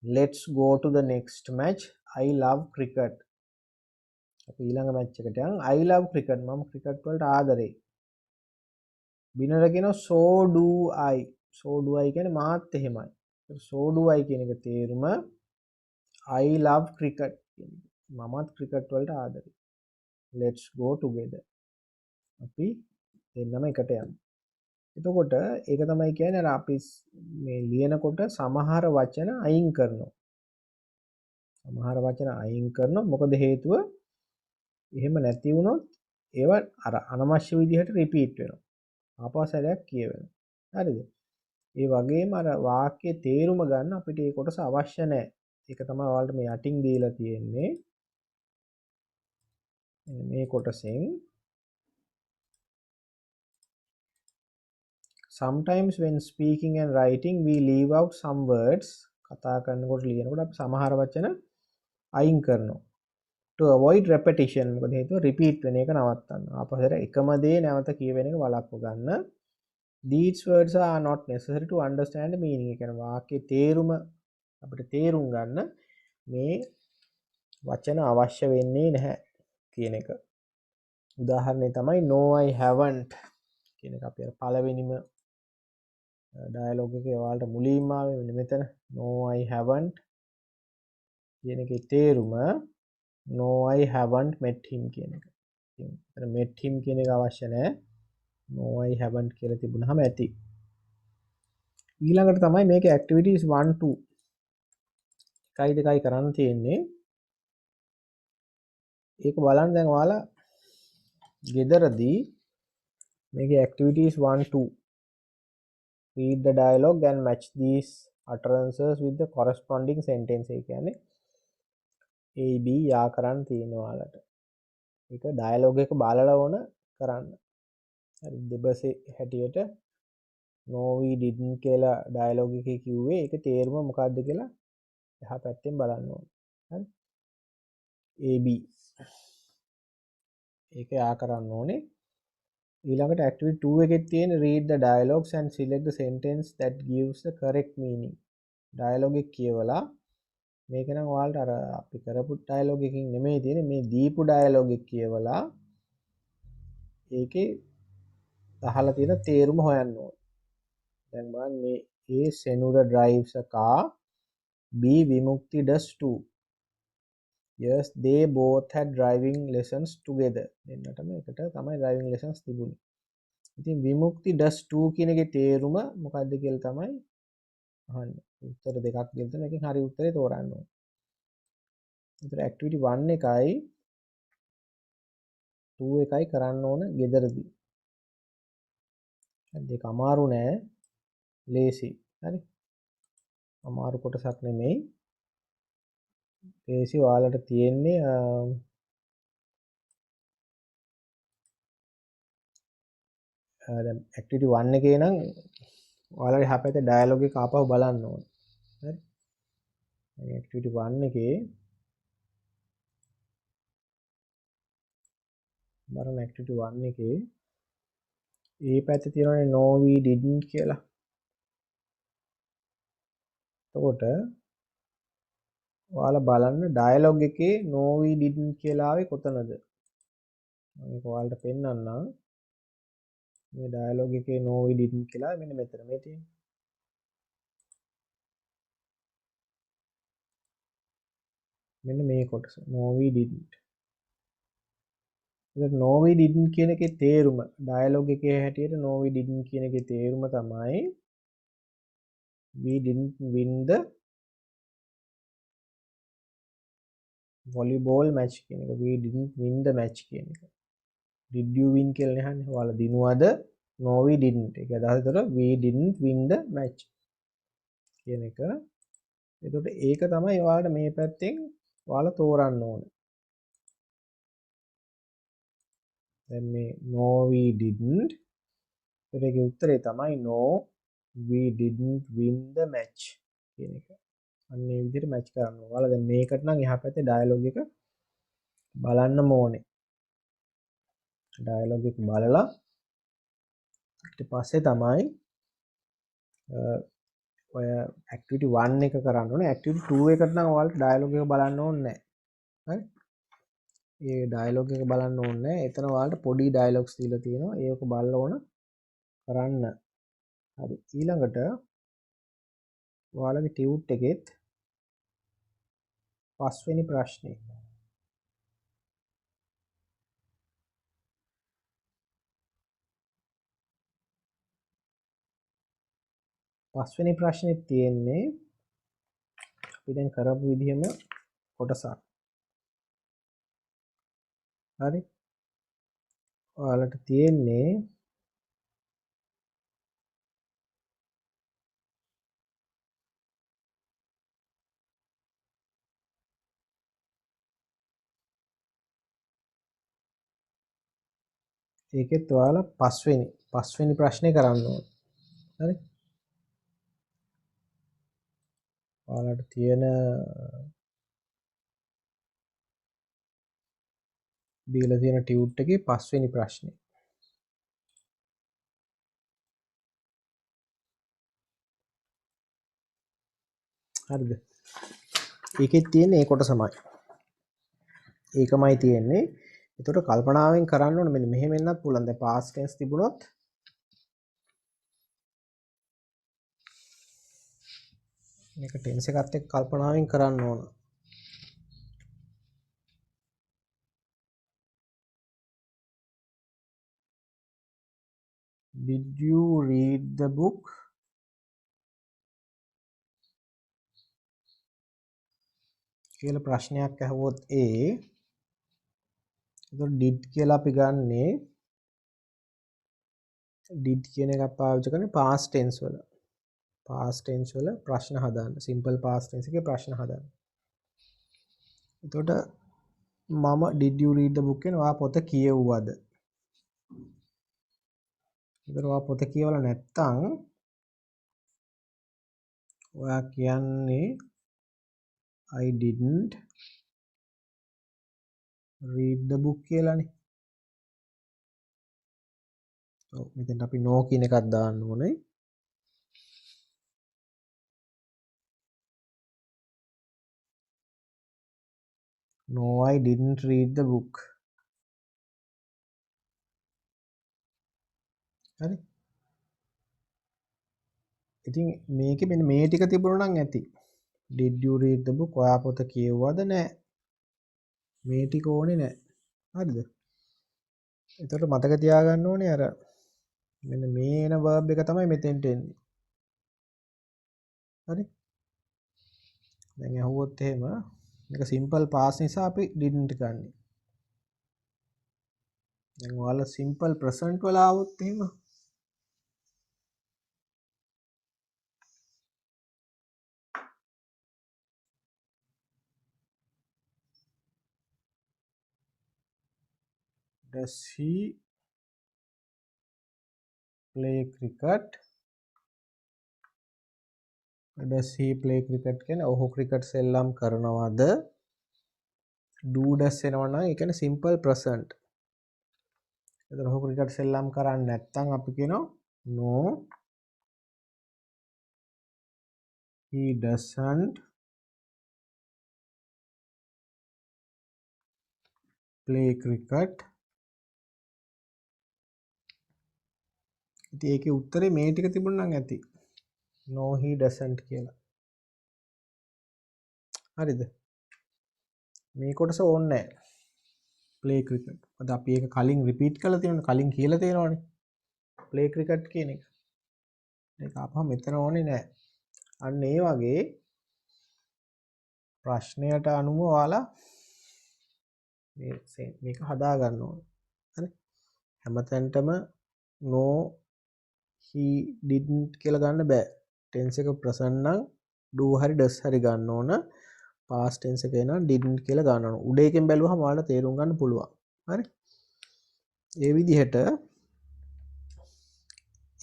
Let's go to the next match. I love cricket. අපි ඊළඟ මැච් එකට යන් I love cricket. මම ක්‍රිකට් වලට ආදරෙයි. බිනර කියනවා so do I. so do I කියන්නේ මාත් එහෙමයි. so do I කියන එක තේරුම I love cricket කියන එක. මමත් ක්‍රිකට් වලට ආදරෙයි. Let's go together. අපි දෙන්නම එකට යමු. එතකොට ඒක තමයි කියන්නේ අර අපි මේ ලියනකොට සමහර වචන අයින් කරනවා. සමහර වචන අයින් කරනවා. මොකද හේතුව එහෙම නැති වුණොත් ඒවා අර අනවශ්‍ය විදිහට රිපීට් වෙනවා. ආපස්සට කියවෙනවා. හරිද? ඒ වගේම අර වාක්‍යයේ තේරුම ගන්න අපිට ඒ කොටස අවශ්‍ය නැහැ. ඒක තමයි ඔයාලට මේ යටින් දීලා තියෙන්නේ. මේ කොටසෙන් sometimes when speaking and writing we leave out some words. කතා කරනකොට ලියනකොට අපි සමහර වචන අයින් කරනවා. to avoid repetition. මොකද හේතුව repeat වෙන එක නවත්තන්න. ආපස්සට එකම දේ නැවත කියවෙන එක වළක්ව ගන්න. These words are not necessary to understand the meaning. ඒ කියන්නේ වාක්‍යයේ තේරුම අපිට තේරුම් ගන්න මේ වචන අවශ්‍ය වෙන්නේ නැහැ කියන එක. උදාහරණය තමයි no I haven't කියන එක අපි අර පළවෙනිම ඩයලොග් එකේ ඔයාලට මුලින්ම ආවේ මෙතන no I haven't කියන එකේ තේරුම no I haven't met him කියන එක. ඉතින් met him කියන එක අවශ්‍ය නැහැ. no I haven't කියලා තිබුණාම ඇති. ඊළඟට තමයි මේකේ activities 1 2 එකයි දෙකයි කරන්න තියෙන්නේ. ඒක බලන්න දැන් ඔයාලා ගෙදරදී මේකේ activities 1 2 read the dialogue and match these utterances with the corresponding sentence. ඒ කියන්නේ A B යා කරන්න තියෙනවා ඔයාලට. ඒක dialogue එක බලලා ඕන කරන්න. හරි දෙබසේ හැටියට no we didn't කියලා dialogue එකේ කිව්වේ ඒක තේරුම මොකක්ද කියලා එහා පැත්තෙන් බලන්න ඕනේ. හරි. AB ඒක යා කරන්න ඕනේ. ඊළඟට activity 2 එකේ තියෙන read the dialogues and select the sentence that gives the correct meaning. dialogue එක කියවලා මේක නම් ඔයාලට අර අපි කරපු dialogue එකකින් නෙමෙයි තියෙන්නේ මේ දීපු dialogue එක කියවලා ඒකේ අහලා තියෙන තේරුම හොයන්න ඕනේ. දැන් බලන්න මේ A Senura drives a car, B Vimukti does too. Yes, they both had driving lessons together. දෙන්නටම එකට තමයි driving lessons තිබුණේ. ඉතින් විමුක්ති does too කියන එකේ තේරුම මොකක්ද කියලා තමයි අහන්නේ. උත්තර දෙකක් දෙන්න තියෙනවා. එකකින් හරි උත්තරේ තෝරන්න ඕනේ. ඒතර activity 1 එකයි 2 එකයි කරන්න ඕන ගෙදරදී. දෙක අමාරු නෑ. ලේසි. හරි. අමාරු කොටසක් නෙමෙයි. ලේසි ඔයාලට තියෙන්නේ දැන් activity 1 එකේ නම් ඔයාලගේ හැපැත්තේ ඩයලොග් එක ආපහු බලන්න ඕනේ. හරි. මේ activity 1 එකේ බලන්න activity 1 එකේ ඒ පැත්තේ තියෙනනේ no we didn't කියලා. එතකොට ඔයාලා බලන්න ඩයලොග් එකේ no we didn't කියලා ආවේ කොතනද? මම ඒක ඔයාලට පෙන්නන්නම්. මේ ඩයලොග් එකේ no we didn't කියලා මෙන්න මෙතන මේ තියෙන්නේ. මෙන්න මේ කොටස no we didn't. ඒක no we didn't කියන එකේ තේරුම ඩයලොග් එකේ හැටියට no we didn't කියන එකේ තේරුම තමයි we didn't win the volleyball match කියන එක. we didn't win the match කියන එක. did you win කියලා නහන්නේ. ඔයාලා දිනුවද? no we didn't. ඒක අදහස උතර we didn't win the match කියන එක. එතකොට ඒක තමයි ඔයාලට මේ පැත්තෙන් ඔයාලා තෝරන්න ඕනේ. දැන් මේ no we didn't ඒකේ උත්තරේ තමයි no we didn't win the match කියන එක. අන්න ඒ විදිහට මැච් කරන්න ඕනේ. ඔයාලා දැන් මේකට නම් එහා පැත්තේ ඩයලොග් එක බලන්නම ඕනේ. ඩයලොග් එක බලලා ඊට පස්සේ තමයි ඔය activity 1 එක කරන්න ඕනේ. activity 2 එකට නම් ඔයාලට ඩයලොග් එක බලන්න ඕනේ නැහැ. හරි? ඒ ඩයලොග් එක බලන්න ඕනේ නැහැ. එතන ඔයාලට පොඩි ඩයලොග්ස් දීලා තියෙනවා. ඒක බලලා ඕන කරන්න. හරි. ඊළඟට ඔයාලගේ ටියුට් එකෙත් පස්වෙනි ප්‍රශ්නේ. පස්වෙනි ප්‍රශ්නේ තියෙන්නේ අපි දැන් කරපු විදිහම කොටසක්. හරි. ඔයාලට තියෙන්නේ ඒකෙත් ඔයාලා පස්වෙනි ප්‍රශ්නේ කරන්න ඕනේ. හරි. ඔයාලට තියෙන දීලා තියෙන ටියුට් එකේ පස්වෙනි ප්‍රශ්නේ. හරිද? ඒකෙත් තියෙන්නේ ඒ කොටසමයි. ඒකමයි තියෙන්නේ. ඒතකොට කල්පනාවෙන් කරන්න ඕනේ මෙන්න මෙහෙම වෙන්නත් පුළුවන්. දැන් past tense තිබුණොත් මේක ටෙන්ස් එකත් එක්ක කල්පනාවෙන් කරන්න ඕන. Did you read the book? කියලා ප්‍රශ්නයක් අහුවොත් එතකොට did කියලා අපි ගන්නේ did කියන එකක් පාවිච්චි කරන්නේ past tense වල. past tense වල ප්‍රශ්න හදන්න. simple past tense එකේ ප්‍රශ්න හදන්න. එතකොට මම did you read the book කියන ඔයා පොත කියවුවද? එතකොට ඔයා පොත කියවලා නැත්තම් ඔයා කියන්නේ I didn't read the book කියලානේ. ඔව් මෙතෙන්ට අපි no කියන එකක් දාන්න ඕනේ. No, I didn't read the book. හරි. ඉතින් මේකේ මෙන්න මේ ටික තිබුණා නම් ඇති. Did you read the book? ඔයා පොත කියවුවද නැහැ. මේ ටික ඕනේ නැහැ. හරිද? එතකොට මතක තියාගන්න ඕනේ අර මෙන්න මේ එන verb එක තමයි මෙතෙන්ට එන්නේ. හරි? දැන් අහුවොත් එහෙම මේක simple past නිසා අපි didn't ගන්නෙ. දැන් ඔයාලා simple present වල ආවොත් එහෙම does he play cricket? Does he play cricket කියන්නේ ඔහු ක්‍රිකට් සෙල්ලම් කරනවද? do does එනවා නම් ඒ කියන්නේ simple present. එතකොට ඔහු ක්‍රිකට් සෙල්ලම් කරන්නේ නැත්නම් අපි කියනවා no he doesn't play cricket. ඉතින් ඒකේ උත්තරේ මේ ටික තිබුණා නම් ඇති. no he doesn't කියලා. හරිද? මේ කොටස ඕනේ නැහැ. play cricket. අද අපි ඒක කලින් රිපීට් කරලා තියෙනවනේ. කලින් කියලා තියෙනවනේ. play cricket කියන එක. ඒක අපහම මෙතන ඕනේ නැහැ. අන්න ඒ වගේ ප්‍රශ්නයට අනුව ඔයාලා මේක හදා ගන්න ඕනේ. හරි? හැමතැනටම no he didn't කියලා ගන්න බෑ. tense එක present නම් do හරි does හරි ගන්න ඕන. past tense එකේ නම් didn't කියලා ගන්න ඕන. උඩ එකෙන් බැලුවම ඔයාලට තේරුම් ගන්න පුළුවන්. හරි? ඒ විදිහට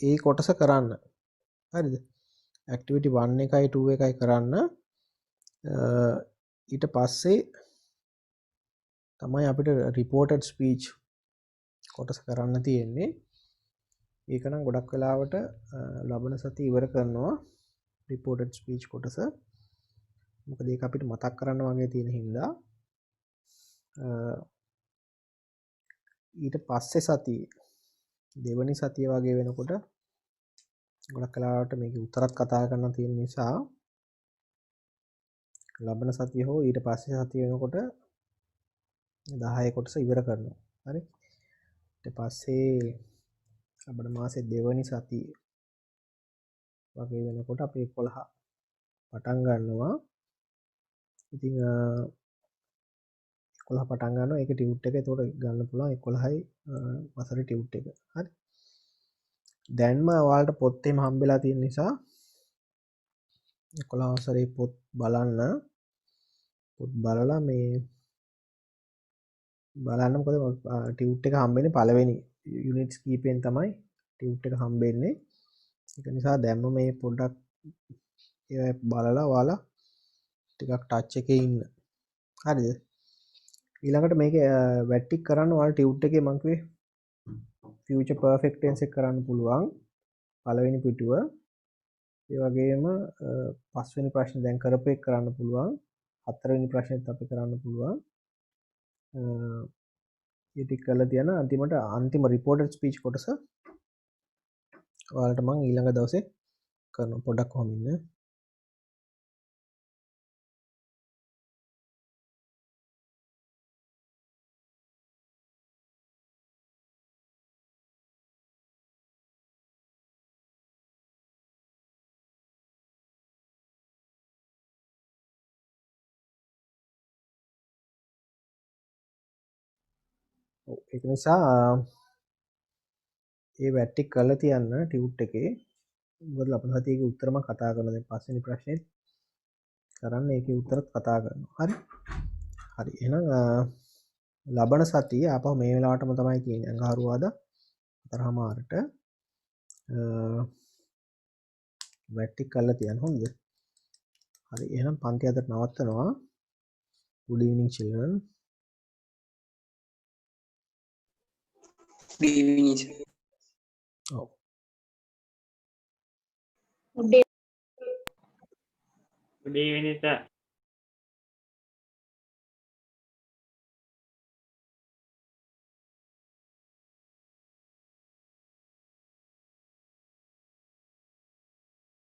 ඒ කොටස කරන්න. හරිද? activity 1 එකයි 2 එකයි කරන්න. ඊට පස්සේ තමයි අපිට reported speech කොටස කරන්න තියෙන්නේ. ඒක නම් ගොඩක් වෙලාවට ලබන සතිය ඉවර කරනවා reported speech කොටස. මොකද ඒක අපිට මතක් කරන්න වගේ තියෙන හින්දා ඊට පස්සේ සතියේ දෙවනි සතිය වගේ වෙනකොට ගොඩක් වෙලාවට මේක උත්තරත් කතා කරන්න තියෙන නිසා ලබන සතිය හෝ ඊට පස්සේ සතිය වෙනකොට 10 කොටස ඉවර කරනවා. හරි? ඊට පස්සේ ලබන මාසේ දෙවනි සතිය වගේ වෙනකොට අපි 11 පටන් ගන්නවා. ඉතින් 11 පටන් ගන්නවා. ඒක ටියුට් එක. ඒතකොට ගන්න පුළුවන් 11යි වසරේ ටියුට් එක. හරි. දැන්ම ඔයාලට පොත් එහෙම හම්බෙලා තියෙන නිසා 11 වසරේ පොත් බලන්න. පොත් බලලා මේ බලන්න මොකද ටියුට් එක හම්බෙන්නේ පළවෙනි යුනිට්ස් කීපෙන් තමයි ටියුට් එක හම්බෙන්නේ. ඒක නිසා දැන්ම මේ පොඩ්ඩක් ඒක බලලා ඔයාලා ටිකක් ටච් එකේ ඉන්න. හරිද? ඊළඟට මේක වැටික් කරන්න ඔයාලා ටියුට් එකේ මම කිව්වේ future perfect tense එක කරන්න පුළුවන්. පළවෙනි පිටුව. ඒ වගේම පස්වෙනි ප්‍රශ්නේ දැන් කරපු එක කරන්න පුළුවන්. හතරවෙනි ප්‍රශ්නෙත් අපි කරන්න පුළුවන්. ඒ ටික කරලා තියන අන්තිමට අන්තිම reported speech කොටස ඔයාලට මම ඊළඟ දවසේ කරන පොඩක් කොහොම ඉන්න. ඒක නිසා ඒ වැට්ටික් කරලා තියන්න ටියුට් එකේ. මොකද ලබන සතියේ උත්තරම කතා කරනවා. දැන් පස්වෙනි ප්‍රශ්නේත් කරන්න ඒකේ උත්තරත් කතා කරනවා. හරි? හරි. එහෙනම් ලබන සතියේ ආපහු මේ වෙලාවටම තමයි කියන්නේ. අඟහරුවාදා 4:00ට වැට්ටික් කරලා තියන්න. හොඳද? හරි එහෙනම් පන්ති අතර නවත්තනවා. good evening children. Good evening, sir. ඔව් Good evening, sir.